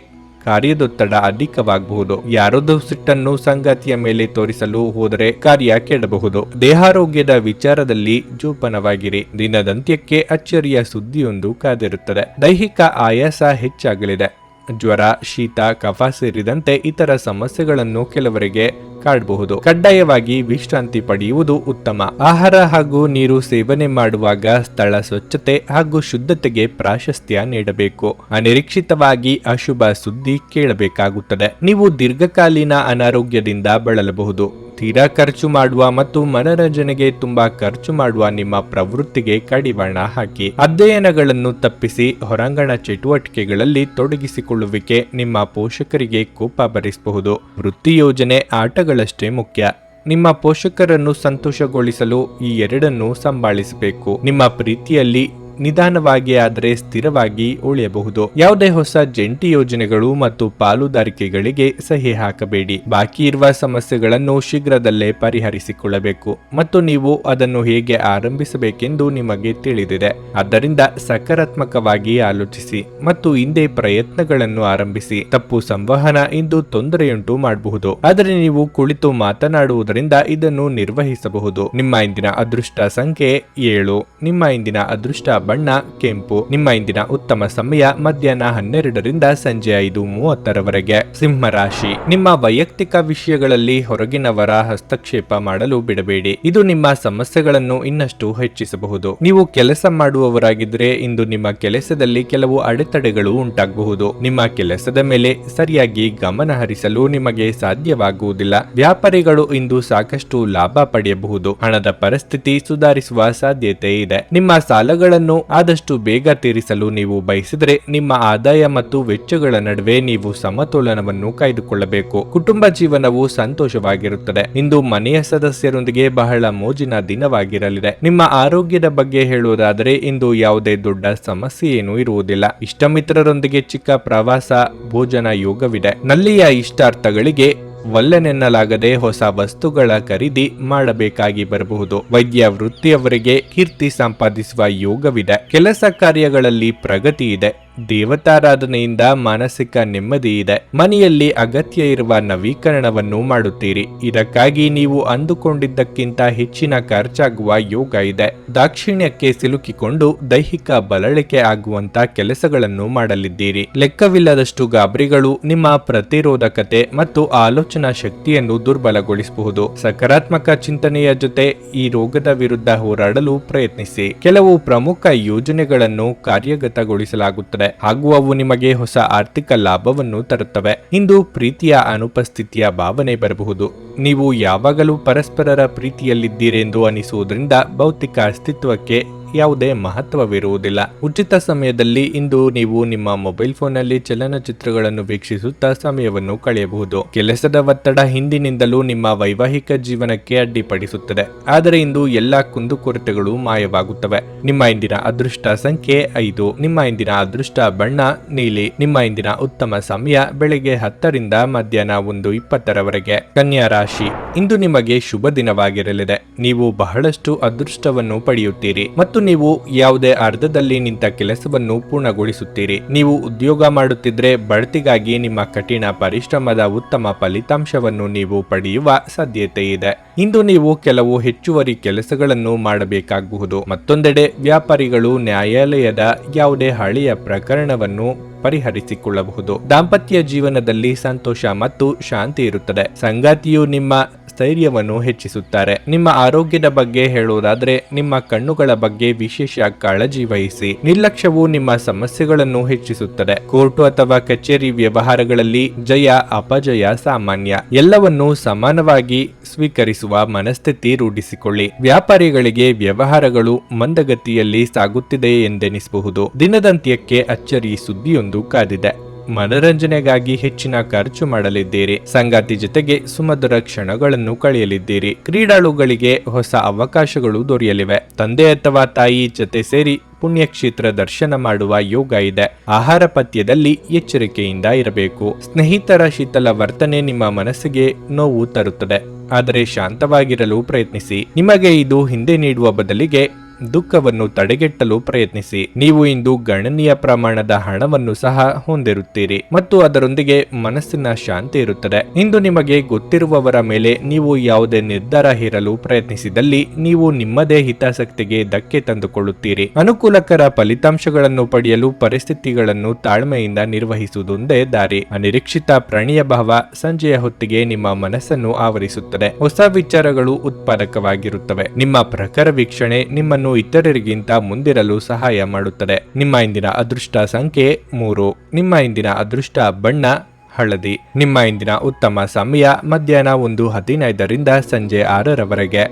ಕಾರ್ಯದೊತ್ತಡ ಅಧಿಕವಾಗಬಹುದು. ಯಾರೊಂದು ಸಿಟ್ಟನ್ನು ಸಂಗಾತಿಯ ಮೇಲೆ ತೋರಿಸಲು ಹೋದರೆ ಕಾರ್ಯ ಕೆಡಬಹುದು. ದೇಹಾರೋಗ್ಯದ ವಿಚಾರದಲ್ಲಿ ಜೋಪಾನವಾಗಿರಿ. ದಿನದಂತ್ಯಕ್ಕೆ ಅಚ್ಚರಿಯ ಸುದ್ದಿಯೊಂದು ಕಾದಿರುತ್ತದೆ. ದೈಹಿಕ ಆಯಾಸ ಹೆಚ್ಚಾಗಲಿದೆ. ಜ್ವರ, ಶೀತ, ಕಫ ಸೇರಿದಂತೆ ಇತರ ಸಮಸ್ಯೆಗಳನ್ನು ಕೆಲವರಿಗೆ ಕಾಡಬಹುದು. ಕಡ್ಡಾಯವಾಗಿ ವಿಶ್ರಾಂತಿ ಪಡೆಯುವುದು ಉತ್ತಮ. ಆಹಾರ ಹಾಗೂ ನೀರು ಸೇವನೆ ಮಾಡುವಾಗ ಸ್ಥಳ ಸ್ವಚ್ಛತೆ ಹಾಗೂ ಶುದ್ಧತೆಗೆ ಪ್ರಾಶಸ್ತ್ಯ ನೀಡಬೇಕು. ಅನಿರೀಕ್ಷಿತವಾಗಿ ಅಶುಭ ಸುದ್ದಿ ಕೇಳಬೇಕಾಗುತ್ತದೆ. ನೀವು ದೀರ್ಘಕಾಲೀನ ಅನಾರೋಗ್ಯದಿಂದ ಬಳಲಬಹುದು. ತೀರಾ ಖರ್ಚು ಮಾಡುವ ಮತ್ತು ಮನರಂಜನೆಗೆ ತುಂಬಾ ಖರ್ಚು ಮಾಡುವ ನಿಮ್ಮ ಪ್ರವೃತ್ತಿಗೆ ಕಡಿವಾಣ ಹಾಕಿ. ಅಧ್ಯಯನಗಳನ್ನು ತಪ್ಪಿಸಿ ಹೊರಾಂಗಣ ಚಟುವಟಿಕೆಗಳಲ್ಲಿ ತೊಡಗಿಸಿಕೊಳ್ಳುವಿಕೆ ನಿಮ್ಮ ಪೋಷಕರಿಗೆ ಕೋಪ ಬರಿಸಬಹುದು. ವೃತ್ತಿ ಯೋಜನೆ ಆಟಗಳಷ್ಟೇ ಮುಖ್ಯ. ನಿಮ್ಮ ಪೋಷಕರನ್ನು ಸಂತೋಷಗೊಳಿಸಲು ಈ ಎರಡನ್ನೂ ಸಂಭಾಳಿಸಬೇಕು. ನಿಮ್ಮ ಪ್ರೀತಿಯಲ್ಲಿ ನಿಧಾನವಾಗಿ ಆದರೆ ಸ್ಥಿರವಾಗಿ ಉಳಿಯಬಹುದು. ಯಾವುದೇ ಹೊಸ ಜಂಟಿ ಯೋಜನೆಗಳು ಮತ್ತು ಪಾಲುದಾರಿಕೆಗಳಿಗೆ ಸಹಿ ಹಾಕಬೇಡಿ. ಬಾಕಿ ಇರುವ ಸಮಸ್ಯೆಗಳನ್ನು ಶೀಘ್ರದಲ್ಲೇ ಪರಿಹರಿಸಿಕೊಳ್ಳಬೇಕು ಮತ್ತು ನೀವು ಅದನ್ನು ಹೇಗೆ ಆರಂಭಿಸಬೇಕೆಂದು ನಿಮಗೆ ತಿಳಿದಿದೆ. ಆದ್ದರಿಂದ ಸಕಾರಾತ್ಮಕವಾಗಿ ಆಲೋಚಿಸಿ ಮತ್ತು ಹಿಂದೆ ಪ್ರಯತ್ನಗಳನ್ನು ಆರಂಭಿಸಿ. ತಪ್ಪು ಸಂವಹನ ಇಂದು ತೊಂದರೆಯುಂಟು ಮಾಡಬಹುದು, ಆದರೆ ನೀವು ಕುಳಿತು ಮಾತನಾಡುವುದರಿಂದ ಇದನ್ನು ನಿರ್ವಹಿಸಬಹುದು. ನಿಮ್ಮ ಇಂದಿನ ಅದೃಷ್ಟ ಸಂಖ್ಯೆ 7. ನಿಮ್ಮ ಇಂದಿನ ಅದೃಷ್ಟ ಬಣ್ಣ ಕೆಂಪು. ನಿಮ್ಮ ಇಂದಿನ ಉತ್ತಮ ಸಮಯ ಮಧ್ಯಾಹ್ನ 12ರಿಂದ ಸಂಜೆ 5:30ರವರೆಗೆ. ಸಿಂಹ ರಾಶಿ. ನಿಮ್ಮ ವೈಯಕ್ತಿಕ ವಿಷಯಗಳಲ್ಲಿ ಹೊರಗಿನವರ ಹಸ್ತಕ್ಷೇಪ ಮಾಡಲು ಬಿಡಬೇಡಿ. ಇದು ನಿಮ್ಮ ಸಮಸ್ಯೆಗಳನ್ನು ಇನ್ನಷ್ಟು ಹೆಚ್ಚಿಸಬಹುದು. ನೀವು ಕೆಲಸ ಮಾಡುವವರಾಗಿದ್ದರೆ ಇಂದು ನಿಮ್ಮ ಕೆಲಸದಲ್ಲಿ ಕೆಲವು ಅಡೆತಡೆಗಳು ಉಂಟಾಗಬಹುದು. ನಿಮ್ಮ ಕೆಲಸದ ಮೇಲೆ ಸರಿಯಾಗಿ ಗಮನ ಹರಿಸಲು ನಿಮಗೆ ಸಾಧ್ಯವಾಗುವುದಿಲ್ಲ. ವ್ಯಾಪಾರಿಗಳು ಇಂದು ಸಾಕಷ್ಟು ಲಾಭ ಪಡೆಯಬಹುದು. ಹಣದ ಪರಿಸ್ಥಿತಿ ಸುಧಾರಿಸುವ ಸಾಧ್ಯತೆ ಇದೆ. ನಿಮ್ಮ ಸಾಲಗಳನ್ನು ಆದಷ್ಟು ಬೇಗ ತೀರಿಸಲು ನೀವು ಬಯಸಿದರೆ ನಿಮ್ಮ ಆದಾಯ ಮತ್ತು ವೆಚ್ಚಗಳ ನಡುವೆ ನೀವು ಸಮತೋಲನವನ್ನು ಕಾಯ್ದುಕೊಳ್ಳಬೇಕು. ಕುಟುಂಬ ಜೀವನವು ಸಂತೋಷವಾಗಿರುತ್ತದೆ. ಇಂದು ಮನೆಯ ಸದಸ್ಯರೊಂದಿಗೆ ಬಹಳ ಮೋಜಿನ ದಿನವಾಗಿರಲಿದೆ. ನಿಮ್ಮ ಆರೋಗ್ಯದ ಬಗ್ಗೆ ಹೇಳುವುದಾದರೆ ಇಂದು ಯಾವುದೇ ದೊಡ್ಡ ಸಮಸ್ಯೆ ಏನೂ ಇರುವುದಿಲ್ಲ. ಇಷ್ಟ ಮಿತ್ರರೊಂದಿಗೆ ಚಿಕ್ಕ ಪ್ರವಾಸ, ಭೋಜನ ಯೋಗವಿದೆ. ನಲ್ಲಿಯ ಇಷ್ಟಾರ್ಥಗಳಿಗೆ ಒಲ್ಲೆನೆನ್ನಲಾಗದೆ ಹೊಸ ವಸ್ತುಗಳ ಖರೀದಿ ಮಾಡಬೇಕಾಗಿ ಬರಬಹುದು. ವೈದ್ಯ ವೃತ್ತಿಯವರಿಗೆ ಕೀರ್ತಿ ಸಂಪಾದಿಸುವ ಯೋಗವಿದೆ. ಕೆಲಸ ಕಾರ್ಯಗಳಲ್ಲಿ ಪ್ರಗತಿ ಇದೆ. ದೇವತಾರಾಧನೆಯಿಂದ ಮಾನಸಿಕ ನೆಮ್ಮದಿ ಇದೆ. ಮನೆಯಲ್ಲಿ ಅಗತ್ಯ ಇರುವ ನವೀಕರಣವನ್ನು ಮಾಡುತ್ತೀರಿ. ಇದಕ್ಕಾಗಿ ನೀವು ಅಂದುಕೊಂಡಿದ್ದಕ್ಕಿಂತ ಹೆಚ್ಚಿನ ಖರ್ಚಾಗುವ ಯೋಗ ಇದೆ. ದಾಕ್ಷಿಣ್ಯಕ್ಕೆ ಸಿಲುಕಿಕೊಂಡು ದೈಹಿಕ ಬಳಲಿಕೆ ಆಗುವಂತ ಕೆಲಸಗಳನ್ನು ಮಾಡಲಿದ್ದೀರಿ. ಲೆಕ್ಕವಿಲ್ಲದಷ್ಟು ಗಾಬರಿಗಳು ನಿಮ್ಮ ಪ್ರತಿರೋಧಕತೆ ಮತ್ತು ಆಲೋಚನಾ ಶಕ್ತಿಯನ್ನು ದುರ್ಬಲಗೊಳಿಸಬಹುದು. ಸಕಾರಾತ್ಮಕ ಚಿಂತನೆಯ ಜೊತೆ ಈ ರೋಗದ ವಿರುದ್ಧ ಹೋರಾಡಲು ಪ್ರಯತ್ನಿಸಿ. ಕೆಲವು ಪ್ರಮುಖ ಯೋಜನೆಗಳನ್ನು ಕಾರ್ಯಗತಗೊಳಿಸಲಾಗುತ್ತದೆ ಹಾಗೂ ಅವು ನಿಮಗೆ ಹೊಸ ಆರ್ಥಿಕ ಲಾಭವನ್ನು ತರುತ್ತವೆ. ಇಂದು ಪ್ರೀತಿಯ ಅನುಪಸ್ಥಿತಿಯ ಭಾವನೆ ಬರಬಹುದು. ನೀವು ಯಾವಾಗಲೂ ಪರಸ್ಪರರ ಪ್ರೀತಿಯಲ್ಲಿದ್ದೀರೆಂದು ಅನಿಸುವುದರಿಂದ ಭೌತಿಕ ಅಸ್ತಿತ್ವಕ್ಕೆ ಯಾವುದೇ ಮಹತ್ವವಿರುವುದಿಲ್ಲ. ಉಚಿತ ಸಮಯದಲ್ಲಿ ಇಂದು ನೀವು ನಿಮ್ಮ ಮೊಬೈಲ್ ಫೋನ್ನಲ್ಲಿ ಚಲನಚಿತ್ರಗಳನ್ನು ವೀಕ್ಷಿಸುತ್ತಾ ಸಮಯವನ್ನು ಕಳೆಯಬಹುದು. ಕೆಲಸದ ಒತ್ತಡ ಹಿಂದಿನಿಂದಲೂ ನಿಮ್ಮ ವೈವಾಹಿಕ ಜೀವನಕ್ಕೆ ಅಡ್ಡಿಪಡಿಸುತ್ತದೆ, ಆದರೆ ಇಂದು ಎಲ್ಲಾ ಕುಂದುಕೊರತೆಗಳು ಮಾಯವಾಗುತ್ತವೆ. ನಿಮ್ಮ ಇಂದಿನ ಅದೃಷ್ಟ ಸಂಖ್ಯೆ 5. ನಿಮ್ಮ ಇಂದಿನ ಅದೃಷ್ಟ ಬಣ್ಣ ನೀಲಿ. ನಿಮ್ಮ ಇಂದಿನ ಉತ್ತಮ ಸಮಯ ಬೆಳಗ್ಗೆ 10ರಿಂದ ಮಧ್ಯಾಹ್ನ 1:20ರವರೆಗೆ. ಕನ್ಯಾ ರಾಶಿ. ಇಂದು ನಿಮಗೆ ಶುಭ ದಿನವಾಗಿರಲಿದೆ. ನೀವು ಬಹಳಷ್ಟು ಅದೃಷ್ಟವನ್ನು ಪಡೆಯುತ್ತೀರಿ ಮತ್ತು ನೀವು ಯಾವುದೇ ಅರ್ಧದಲ್ಲಿ ನಿಂತ ಕೆಲಸವನ್ನು ಪೂರ್ಣಗೊಳಿಸುತ್ತೀರಿ. ನೀವು ಉದ್ಯೋಗ ಮಾಡುತ್ತಿದ್ರೆ ಬಡ್ತಿಗಾಗಿ ನಿಮ್ಮ ಕಠಿಣ ಪರಿಶ್ರಮದ ಉತ್ತಮ ಫಲಿತಾಂಶವನ್ನು ನೀವು ಪಡೆಯುವ ಸಾಧ್ಯತೆ ಇದೆ. ಇಂದು ನೀವು ಕೆಲವು ಹೆಚ್ಚುವರಿ ಕೆಲಸಗಳನ್ನು ಮಾಡಬೇಕಾಗಬಹುದು. ಮತ್ತೊಂದೆಡೆ ವ್ಯಾಪಾರಿಗಳು ನ್ಯಾಯಾಲಯದ ಯಾವುದೇ ಹಳೆಯ ಪ್ರಕರಣವನ್ನು ಪರಿಹರಿಸಿಕೊಳ್ಳಬಹುದು. ದಾಂಪತ್ಯ ಜೀವನದಲ್ಲಿ ಸಂತೋಷ ಮತ್ತು ಶಾಂತಿ ಇರುತ್ತದೆ. ಸಂಗಾತಿಯು ನಿಮ್ಮ ಸ್ಥೈರ್ಯವನ್ನು ಹೆಚ್ಚಿಸುತ್ತಾರೆ. ನಿಮ್ಮ ಆರೋಗ್ಯದ ಬಗ್ಗೆ ಹೇಳುವುದಾದರೆ ನಿಮ್ಮ ಕಣ್ಣುಗಳ ಬಗ್ಗೆ ವಿಶೇಷ ಕಾಳಜಿ ವಹಿಸಿ. ನಿರ್ಲಕ್ಷ್ಯವು ನಿಮ್ಮ ಸಮಸ್ಯೆಗಳನ್ನು ಹೆಚ್ಚಿಸುತ್ತದೆ. ಕೋರ್ಟು ಅಥವಾ ಕಚೇರಿ ವ್ಯವಹಾರಗಳಲ್ಲಿ ಜಯ ಅಪಜಯ ಸಾಮಾನ್ಯ. ಎಲ್ಲವನ್ನೂ ಸಮಾನವಾಗಿ ಸ್ವೀಕರಿಸುವ ಮನಸ್ಥಿತಿ ರೂಢಿಸಿಕೊಳ್ಳಿ. ವ್ಯಾಪಾರಿಗಳಿಗೆ ವ್ಯವಹಾರಗಳು ಮಂದಗತಿಯಲ್ಲಿ ಸಾಗುತ್ತಿದೆ ಎಂದೆನಿಸಬಹುದು. ದಿನದಂತ್ಯಕ್ಕೆ ಅಚ್ಚರಿ ಸುದ್ದಿಯೊಂದು ಕಾದಿದೆ. ಮನರಂಜನೆಗಾಗಿ ಹೆಚ್ಚಿನ ಖರ್ಚು ಮಾಡಲಿದ್ದೀರಿ. ಸಂಗಾತಿ ಜೊತೆಗೆ ಸುಮಧುರ ಕ್ಷಣಗಳನ್ನು ಕಳೆಯಲಿದ್ದೀರಿ. ಕ್ರೀಡಾಳುಗಳಿಗೆ ಹೊಸ ಅವಕಾಶಗಳು ದೊರೆಯಲಿವೆ. ತಂದೆ ಅಥವಾ ತಾಯಿ ಜೊತೆ ಸೇರಿ ಪುಣ್ಯಕ್ಷೇತ್ರ ದರ್ಶನ ಮಾಡುವ ಯೋಗ ಇದೆ. ಆಹಾರ ಪಥ್ಯದಲ್ಲಿ ಎಚ್ಚರಿಕೆಯಿಂದ ಇರಬೇಕು. ಸ್ನೇಹಿತರ ಶೀತಲ ವರ್ತನೆ ನಿಮ್ಮ ಮನಸ್ಸಿಗೆ ನೋವು ತರುತ್ತದೆ, ಆದರೆ ಶಾಂತವಾಗಿರಲು ಪ್ರಯತ್ನಿಸಿ. ನಿಮಗೆ ಇದು ಹಿಂದೆ ನೀಡುವ ಬದಲಿಗೆ ದುಃಖವನ್ನು ತಡೆಗಟ್ಟಲು ಪ್ರಯತ್ನಿಸಿ. ನೀವು ಇಂದು ಗಣನೀಯ ಪ್ರಮಾಣದ ಹಣವನ್ನು ಸಹ ಹೊಂದಿರುತ್ತೀರಿ ಮತ್ತು ಅದರೊಂದಿಗೆ ಮನಸ್ಸಿನ ಶಾಂತಿ ಇರುತ್ತದೆ. ಇಂದು ನಿಮಗೆ ಗೊತ್ತಿರುವವರ ಮೇಲೆ ನೀವು ಯಾವುದೇ ನಿರ್ಧಾರ ಹೇರಲು ಪ್ರಯತ್ನಿಸಿದಲ್ಲಿ ನೀವು ನಿಮ್ಮದೇ ಹಿತಾಸಕ್ತಿಗೆ ಧಕ್ಕೆ ತಂದುಕೊಳ್ಳುತ್ತೀರಿ. ಅನುಕೂಲಕರ ಫಲಿತಾಂಶಗಳನ್ನು ಪಡೆಯಲು ಪರಿಸ್ಥಿತಿಗಳನ್ನು ತಾಳ್ಮೆಯಿಂದ ನಿರ್ವಹಿಸುವುದೊಂದೇ ದಾರಿ. ಅನಿರೀಕ್ಷಿತ ಪ್ರಣಯ ಭಾವ ಸಂಜೆಯ ಹೊತ್ತಿಗೆ ನಿಮ್ಮ ಮನಸ್ಸನ್ನು ಆವರಿಸುತ್ತದೆ. ಹೊಸ ವಿಚಾರಗಳು ಉತ್ಪಾದಕವಾಗಿರುತ್ತವೆ. ನಿಮ್ಮ ಪ್ರಖರ ವೀಕ್ಷಣೆ ನಿಮ್ಮನ್ನು ಇತರರಿಗಿಂತ ಮುಂದಿರಲು ಸಹಾಯ ಮಾಡುತ್ತದೆ. ನಿಮ್ಮ ಇಂದಿನ ಅದೃಷ್ಟ ಸಂಖ್ಯೆ 3. ನಿಮ್ಮ ಇಂದಿನ ಅದೃಷ್ಟ ಬಣ್ಣ ಹಳದಿ. ನಿಮ್ಮ ಇಂದಿನ ಉತ್ತಮ ಸಮಯ ಮಧ್ಯಾಹ್ನ 1:15ರಿಂದ ಸಂಜೆ 6ರವರೆಗೆ.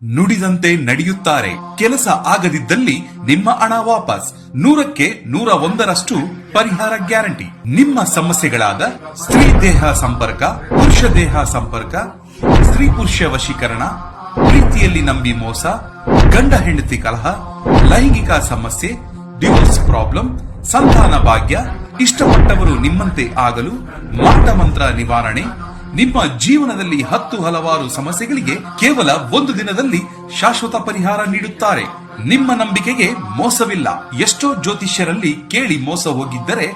ನುಡಿದಂತೆ ನಡೆಯುತ್ತಾರೆ. ಕೆಲಸ ಆಗದಿದ್ದಲ್ಲಿ ನಿಮ್ಮ ಹಣ ವಾಪಸ್. 100ಕ್ಕೆ 101ರಷ್ಟು ಪರಿಹಾರ ಗ್ಯಾರಂಟಿ. ನಿಮ್ಮ ಸಮಸ್ಯೆಗಳಾದ ಸ್ತ್ರೀ ದೇಹ ಸಂಪರ್ಕ, ಪುರುಷ ದೇಹ ಸಂಪರ್ಕ, ಸ್ತ್ರೀ ಪುರುಷ ವಶೀಕರಣ, ಪ್ರೀತಿಯಲ್ಲಿ ನಂಬಿ ಮೋಸ, ಗಂಡ ಹೆಂಡತಿ ಕಲಹ, ಲೈಂಗಿಕ ಸಮಸ್ಯೆ, ಡಿವೋರ್ಸ್ ಪ್ರಾಬ್ಲಮ್, ಸಂತಾನ ಭಾಗ್ಯ, ಇಷ್ಟಪಟ್ಟವರು ನಿಮ್ಮಂತೆ ಆಗಲು, ಮಾಟ ಮಂತ್ರ ನಿವಾರಣೆ, ನಿಮ್ಮ ಜೀವನದಲ್ಲಿ 10 ಹಲವಾರು ಸಮಸ್ಯೆಗಳಿಗೆ ಕೇವಲ 1 ದಿನದಲ್ಲಿ ಶಾಶ್ವತ ಪರಿಹಾರ ನೀಡುತ್ತಾರೆ. ನಿಮ್ಮ ನಂಬಿಕೆಗೆ ಮೋಸವಿಲ್ಲ. ಎಷ್ಟೋ ಜ್ಯೋತಿಷ್ಯರಲ್ಲಿ ಕೇಳಿ ಮೋಸ ಹೋಗಿದ್ದರೆ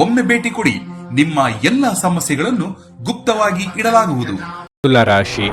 ಒಮ್ಮೆ ಭೇಟಿ ಕೊಡಿ. ನಿಮ್ಮ ಎಲ್ಲ ಸಮಸ್ಯೆಗಳನ್ನು ಗುಪ್ತವಾಗಿ ಇಡಲಾಗುವುದು. ತುಲಾ ರಾಶಿ,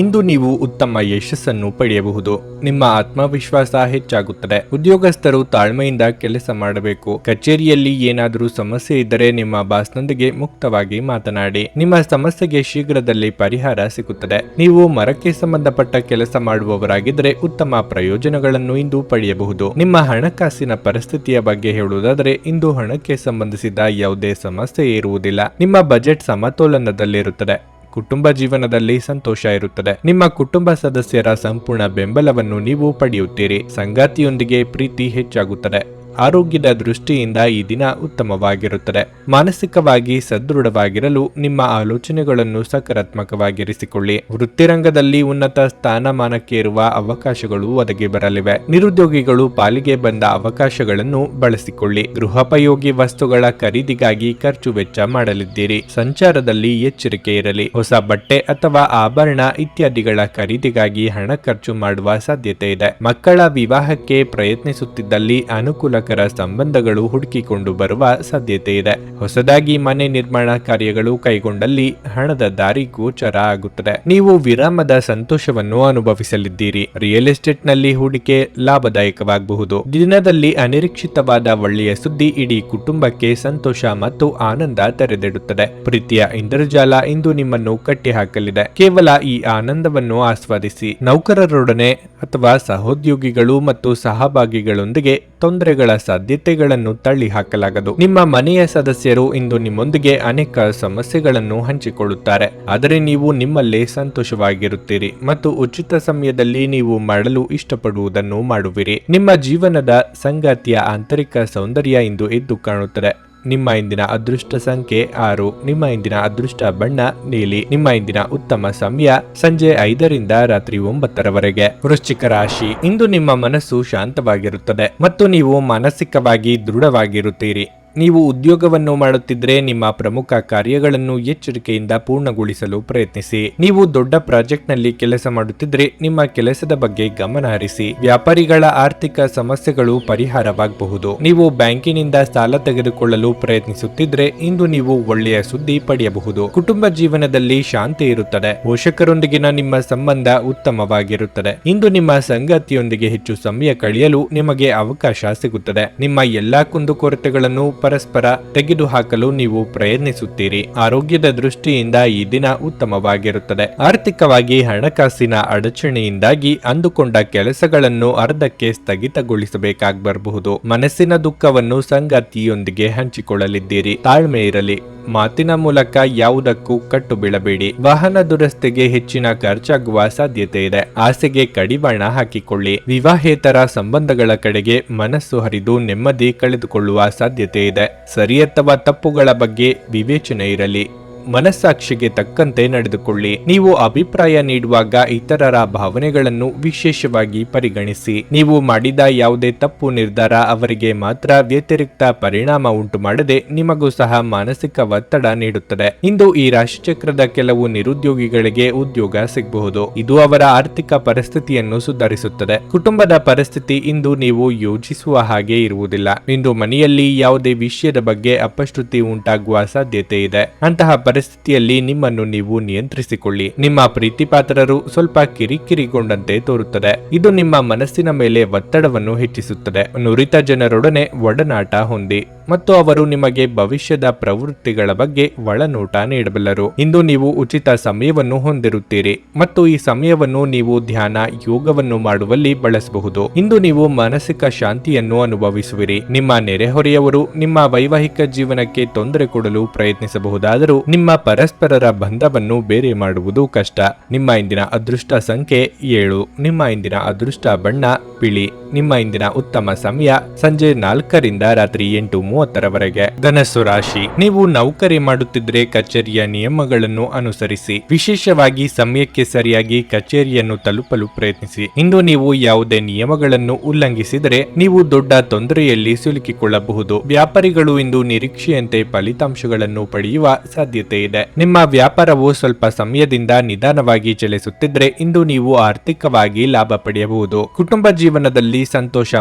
ಇಂದು ನೀವು ಉತ್ತಮ ಯಶಸ್ಸನ್ನು ಪಡೆಯಬಹುದು. ನಿಮ್ಮ ಆತ್ಮವಿಶ್ವಾಸ ಹೆಚ್ಚಾಗುತ್ತದೆ. ಉದ್ಯೋಗಸ್ಥರು ತಾಳ್ಮೆಯಿಂದ ಕೆಲಸ ಮಾಡಬೇಕು. ಕಚೇರಿಯಲ್ಲಿ ಏನಾದರೂ ಸಮಸ್ಯೆ ಇದ್ದರೆ ನಿಮ್ಮ ಬಾಸ್ನೊಂದಿಗೆ ಮುಕ್ತವಾಗಿ ಮಾತನಾಡಿ. ನಿಮ್ಮ ಸಮಸ್ಯೆಗೆ ಶೀಘ್ರದಲ್ಲಿ ಪರಿಹಾರ ಸಿಗುತ್ತದೆ. ನೀವು ಮರಕ್ಕೆ ಸಂಬಂಧಪಟ್ಟ ಕೆಲಸ ಮಾಡುವವರಾಗಿದ್ದರೆ ಉತ್ತಮ ಪ್ರಯೋಜನಗಳನ್ನು ಇಂದು ಪಡೆಯಬಹುದು. ನಿಮ್ಮ ಹಣಕಾಸಿನ ಪರಿಸ್ಥಿತಿಯ ಬಗ್ಗೆ ಹೇಳುವುದಾದರೆ ಇಂದು ಹಣಕ್ಕೆ ಸಂಬಂಧಿಸಿದ ಯಾವುದೇ ಸಮಸ್ಯೆ ಇರುವುದಿಲ್ಲ. ನಿಮ್ಮ ಬಜೆಟ್ ಸಮತೋಲನದಲ್ಲಿರುತ್ತದೆ. ಕುಟುಂಬ ಜೀವನದಲ್ಲಿ ಸಂತೋಷ ಇರುತ್ತದೆ. ನಿಮ್ಮ ಕುಟುಂಬ ಸದಸ್ಯರ ಸಂಪೂರ್ಣ ಬೆಂಬಲವನ್ನು ನೀವು ಪಡೆಯುತ್ತೀರಿ. ಸಂಗಾತಿಯೊಂದಿಗೆ ಪ್ರೀತಿ ಹೆಚ್ಚಾಗುತ್ತದೆ. ಆರೋಗ್ಯದ ದೃಷ್ಟಿಯಿಂದ ಈ ದಿನ ಉತ್ತಮವಾಗಿರುತ್ತದೆ. ಮಾನಸಿಕವಾಗಿ ಸದೃಢವಾಗಿರಲು ನಿಮ್ಮ ಆಲೋಚನೆಗಳನ್ನು ಸಕಾರಾತ್ಮಕವಾಗಿರಿಸಿಕೊಳ್ಳಿ. ವೃತ್ತಿರಂಗದಲ್ಲಿ ಉನ್ನತ ಸ್ಥಾನಮಾನಕ್ಕೆ ಇರುವ ಅವಕಾಶಗಳು ಒದಗಿ ಬರಲಿವೆ. ನಿರುದ್ಯೋಗಿಗಳು ಪಾಲಿಗೆ ಬಂದ ಅವಕಾಶಗಳನ್ನು ಬಳಸಿಕೊಳ್ಳಿ. ಗೃಹೋಪಯೋಗಿ ವಸ್ತುಗಳ ಖರೀದಿಗಾಗಿ ಖರ್ಚು ವೆಚ್ಚ ಮಾಡಲಿದ್ದೀರಿ. ಸಂಚಾರದಲ್ಲಿ ಎಚ್ಚರಿಕೆ ಇರಲಿ. ಹೊಸ ಬಟ್ಟೆ ಅಥವಾ ಆಭರಣ ಇತ್ಯಾದಿಗಳ ಖರೀದಿಗಾಗಿ ಹಣ ಖರ್ಚು ಮಾಡುವ ಸಾಧ್ಯತೆ ಇದೆ. ಮಕ್ಕಳ ವಿವಾಹಕ್ಕೆ ಪ್ರಯತ್ನಿಸುತ್ತಿದ್ದಲ್ಲಿ ಅನುಕೂಲ ಸಂಬಂಧಗಳು ಹುಡುಕಿಕೊಂಡು ಬರುವ ಸಾಧ್ಯತೆ ಇದೆ. ಹೊಸದಾಗಿ ಮನೆ ನಿರ್ಮಾಣ ಕಾರ್ಯಗಳು ಕೈಗೊಂಡಲ್ಲಿ ಹಣದ ದಾರಿ ಗೋಚರ ಆಗುತ್ತದೆ. ನೀವು ವಿರಾಮದ ಸಂತೋಷವನ್ನು ಅನುಭವಿಸಲಿದ್ದೀರಿ. ರಿಯಲ್ ಎಸ್ಟೇಟ್ ನಲ್ಲಿ ಹೂಡಿಕೆ ಲಾಭದಾಯಕವಾಗಬಹುದು. ದಿನದಲ್ಲಿ ಅನಿರೀಕ್ಷಿತವಾದ ಒಳ್ಳೆಯ ಸುದ್ದಿ ಇಡೀ ಕುಟುಂಬಕ್ಕೆ ಸಂತೋಷ ಮತ್ತು ಆನಂದ ತೆರೆದಿಡುತ್ತದೆ. ಪ್ರೀತಿಯ ಇಂದ್ರಜಾಲ ಇಂದು ನಿಮ್ಮನ್ನು ಕಟ್ಟಿಹಾಕಲಿದೆ. ಕೇವಲ ಈ ಆನಂದವನ್ನು ಆಸ್ವಾದಿಸಿ. ನೌಕರರೊಡನೆ ಅಥವಾ ಸಹೋದ್ಯೋಗಿಗಳು ಮತ್ತು ಸಹಭಾಗಿಗಳೊಂದಿಗೆ ತೊಂದರೆಗಳ ಸಾಧ್ಯತೆಗಳನ್ನು ತಳ್ಳಿ ಹಾಕಲಾಗದು. ನಿಮ್ಮ ಮನೆಯ ಸದಸ್ಯರು ಇಂದು ನಿಮ್ಮೊಂದಿಗೆ ಅನೇಕ ಸಮಸ್ಯೆಗಳನ್ನು ಹಂಚಿಕೊಳ್ಳುತ್ತಾರೆ. ಆದರೆ ನೀವು ನಿಮ್ಮಲ್ಲೇ ಸಂತೋಷವಾಗಿರುತ್ತೀರಿ ಮತ್ತು ಉಚಿತ ಸಮಯದಲ್ಲಿ ನೀವು ಮಾಡಲು ಇಷ್ಟಪಡುವುದನ್ನು ಮಾಡುವಿರಿ. ನಿಮ್ಮ ಜೀವನದ ಸಂಗಾತಿಯ ಆಂತರಿಕ ಸೌಂದರ್ಯ ಇಂದು ಎದ್ದು ಕಾಣುತ್ತದೆ. ನಿಮ್ಮ ಇಂದಿನ ಅದೃಷ್ಟ ಸಂಖ್ಯೆ 6. ನಿಮ್ಮ ಇಂದಿನ ಅದೃಷ್ಟ ಬಣ್ಣ ನೀಲಿ. ನಿಮ್ಮ ಇಂದಿನ ಉತ್ತಮ ಸಮಯ ಸಂಜೆ 5ರಿಂದ ರಾತ್ರಿ 9ರವರೆಗೆ. ವೃಶ್ಚಿಕ ರಾಶಿ, ಇಂದು ನಿಮ್ಮ ಮನಸ್ಸು ಶಾಂತವಾಗಿರುತ್ತದೆ ಮತ್ತು ನೀವು ಮಾನಸಿಕವಾಗಿ ದೃಢವಾಗಿರುತ್ತೀರಿ. ನೀವು ಉದ್ಯೋಗವನ್ನು ಮಾಡುತ್ತಿದ್ದರೆ ನಿಮ್ಮ ಪ್ರಮುಖ ಕಾರ್ಯಗಳನ್ನು ಎಚ್ಚರಿಕೆಯಿಂದ ಪೂರ್ಣಗೊಳಿಸಲು ಪ್ರಯತ್ನಿಸಿ. ನೀವು ದೊಡ್ಡ ಪ್ರಾಜೆಕ್ಟ್ ನಲ್ಲಿ ಕೆಲಸ ಮಾಡುತ್ತಿದ್ದರೆ ನಿಮ್ಮ ಕೆಲಸದ ಬಗ್ಗೆ ಗಮನ ಹರಿಸಿ. ವ್ಯಾಪಾರಿಗಳ ಆರ್ಥಿಕ ಸಮಸ್ಯೆಗಳು ಪರಿಹಾರವಾಗಬಹುದು. ನೀವು ಬ್ಯಾಂಕಿನಿಂದ ಸಾಲ ತೆಗೆದುಕೊಳ್ಳಲು ಪ್ರಯತ್ನಿಸುತ್ತಿದ್ದರೆ ಇಂದು ನೀವು ಒಳ್ಳೆಯ ಸುದ್ದಿ ಪಡೆಯಬಹುದು. ಕುಟುಂಬ ಜೀವನದಲ್ಲಿ ಶಾಂತಿ ಇರುತ್ತದೆ. ಪೋಷಕರೊಂದಿಗಿನ ನಿಮ್ಮ ಸಂಬಂಧ ಉತ್ತಮವಾಗಿರುತ್ತದೆ. ಇಂದು ನಿಮ್ಮ ಸಂಗಾತಿಯೊಂದಿಗೆ ಹೆಚ್ಚು ಸಮಯ ಕಳೆಯಲು ನಿಮಗೆ ಅವಕಾಶ ಸಿಗುತ್ತದೆ. ನಿಮ್ಮ ಎಲ್ಲಾ ಕುಂದುಕೊರತೆಗಳನ್ನು ಪರಸ್ಪರ ತೆಗೆದುಹಾಕಲು ನೀವು ಪ್ರಯತ್ನಿಸುತ್ತೀರಿ. ಆರೋಗ್ಯದ ದೃಷ್ಟಿಯಿಂದ ಈ ದಿನ ಉತ್ತಮವಾಗಿರುತ್ತದೆ. ಆರ್ಥಿಕವಾಗಿ ಹಣಕಾಸಿನ ಅಡಚಣೆಯಿಂದಾಗಿ ಅಂದುಕೊಂಡ ಕೆಲಸಗಳನ್ನು ಅರ್ಧಕ್ಕೆ ಸ್ಥಗಿತಗೊಳಿಸಬೇಕಾಗಬರಬಹುದು. ಮನಸ್ಸಿನ ದುಃಖವನ್ನು ಸಂಗಾತಿಯೊಂದಿಗೆ ಹಂಚಿಕೊಳ್ಳಲಿದ್ದೀರಿ. ತಾಳ್ಮೆ ಇರಲಿ. ಮಾತಿನ ಮೂಲಕ ಯಾವುದಕ್ಕೂ ಕಟ್ಟು ಬೀಳಬೇಡಿ. ವಾಹನ ದುರಸ್ತಿಗೆ ಹೆಚ್ಚಿನ ಖರ್ಚಾಗುವ ಸಾಧ್ಯತೆ ಇದೆ. ಆಸೆಗೆ ಕಡಿವಾಣ ಹಾಕಿಕೊಳ್ಳಿ. ವಿವಾಹೇತರ ಸಂಬಂಧಗಳ ಕಡೆಗೆ ಮನಸ್ಸು ಹರಿದು ನೆಮ್ಮದಿ ಕಳೆದುಕೊಳ್ಳುವ ಸಾಧ್ಯತೆ ಇದೆ. ಸರಿ ಅಥವಾ ತಪ್ಪುಗಳ ಬಗ್ಗೆ ವಿವೇಚನೆ ಇರಲಿ. ಮನಸ್ಸಾಕ್ಷಿಗೆ ತಕ್ಕಂತೆ ನಡೆದುಕೊಳ್ಳಿ. ನೀವು ಅಭಿಪ್ರಾಯ ನೀಡುವಾಗ ಇತರರ ಭಾವನೆಗಳನ್ನು ವಿಶೇಷವಾಗಿ ಪರಿಗಣಿಸಿ. ನೀವು ಮಾಡಿದ ಯಾವುದೇ ತಪ್ಪು ನಿರ್ಧಾರ ಅವರಿಗೆ ಮಾತ್ರ ವ್ಯತಿರಿಕ್ತ ಪರಿಣಾಮ ಉಂಟು ಮಾಡದೆ ನಿಮಗೂ ಸಹ ಮಾನಸಿಕ ಒತ್ತಡ ನೀಡುತ್ತದೆ. ಇಂದು ಈ ರಾಶಿಚಕ್ರದ ಕೆಲವು ನಿರುದ್ಯೋಗಿಗಳಿಗೆ ಉದ್ಯೋಗ ಸಿಗಬಹುದು. ಇದು ಅವರ ಆರ್ಥಿಕ ಪರಿಸ್ಥಿತಿಯನ್ನು ಸುಧಾರಿಸುತ್ತದೆ. ಕುಟುಂಬದ ಪರಿಸ್ಥಿತಿ ಇಂದು ನೀವು ಯೋಚಿಸುವ ಹಾಗೆ ಇರುವುದಿಲ್ಲ. ಇಂದು ಮನೆಯಲ್ಲಿ ಯಾವುದೇ ವಿಷಯದ ಬಗ್ಗೆ ಅಪಶ್ರುತಿ ಉಂಟಾಗುವ ಸಾಧ್ಯತೆ ಇದೆ. ಅಂತಹ ಪರಿಸ್ಥಿತಿಯಲ್ಲಿ ನಿಮ್ಮನ್ನು ನೀವು ನಿಯಂತ್ರಿಸಿಕೊಳ್ಳಿ. ನಿಮ್ಮ ಪ್ರೀತಿಪಾತ್ರರು ಸ್ವಲ್ಪ ಕಿರಿಕಿರಿಗೊಂಡಂತೆ ತೋರುತ್ತದೆ. ಇದು ನಿಮ್ಮ ಮನಸ್ಸಿನ ಮೇಲೆ ಒತ್ತಡವನ್ನು ಹೆಚ್ಚಿಸುತ್ತದೆ. ನುರಿತ ಜನರೊಡನೆ ಒಡನಾಟ ಹೊಂದಿ ಮತ್ತು ಅವರು ನಿಮಗೆ ಭವಿಷ್ಯದ ಪ್ರವೃತ್ತಿಗಳ ಬಗ್ಗೆ ಒಳನೋಟ ನೀಡಬಲ್ಲರು. ಇಂದು ನೀವು ಉಚಿತ ಸಮಯವನ್ನು ಹೊಂದಿರುತ್ತೀರಿ ಮತ್ತು ಈ ಸಮಯವನ್ನು ನೀವು ಧ್ಯಾನ, ಯೋಗವನ್ನು ಮಾಡುವಲ್ಲಿ ಬಳಸಬಹುದು. ಇಂದು ನೀವು ಮಾನಸಿಕ ಶಾಂತಿಯನ್ನು ಅನುಭವಿಸುವಿರಿ. ನಿಮ್ಮ ನೆರೆಹೊರೆಯವರು ನಿಮ್ಮ ವೈವಾಹಿಕ ಜೀವನಕ್ಕೆ ತೊಂದರೆ ಕೊಡಲು ಪ್ರಯತ್ನಿಸಬಹುದಾದರೂ ನಿಮ್ಮ ನಿಮ್ಮ ಪರಸ್ಪರರ ಬಂಧವನ್ನು ಬೇರೆ ಮಾಡುವುದು ಕಷ್ಟ. ನಿಮ್ಮ ಇಂದಿನ ಅದೃಷ್ಟ ಸಂಖ್ಯೆ 7. ನಿಮ್ಮ ಇಂದಿನ ಅದೃಷ್ಟ ಬಣ್ಣ ಬಿಳಿ. ನಿಮ್ಮ ಇಂದಿನ ಉತ್ತಮ ಸಮಯ ಸಂಜೆ 4ರಿಂದ ರಾತ್ರಿ 8:30ರವರೆಗೆ. ಧನಸ್ಸು ರಾಶಿ, ನೀವು ನೌಕರಿ ಮಾಡುತ್ತಿದ್ರೆ ಕಚೇರಿಯ ನಿಯಮಗಳನ್ನು ಅನುಸರಿಸಿ. ವಿಶೇಷವಾಗಿ ಸಮಯಕ್ಕೆ ಸರಿಯಾಗಿ ಕಚೇರಿಯನ್ನು ತಲುಪಲು ಪ್ರಯತ್ನಿಸಿ. ಇಂದು ನೀವು ಯಾವುದೇ ನಿಯಮಗಳನ್ನು ಉಲ್ಲಂಘಿಸಿದರೆ ನೀವು ದೊಡ್ಡ ತೊಂದರೆಯಲ್ಲಿ ಸಿಲುಕಿಕೊಳ್ಳಬಹುದು. ವ್ಯಾಪಾರಿಗಳು ಇಂದು ನಿರೀಕ್ಷೆಯಂತೆ ಫಲಿತಾಂಶಗಳನ್ನು ಪಡೆಯುವ ಸಾಧ್ಯತೆ ಇದೆ. ನಿಮ್ಮ ವ್ಯಾಪಾರವು ಸ್ವಲ್ಪ ಸಮಯದಿಂದ ನಿಧಾನವಾಗಿ ಚಲಿಸುತ್ತಿದ್ರೆ ಇಂದು ನೀವು ಆರ್ಥಿಕವಾಗಿ ಲಾಭ ಪಡೆಯಬಹುದು. ಕುಟುಂಬ ಜೀವನದಲ್ಲಿ ಸಂತೋಷ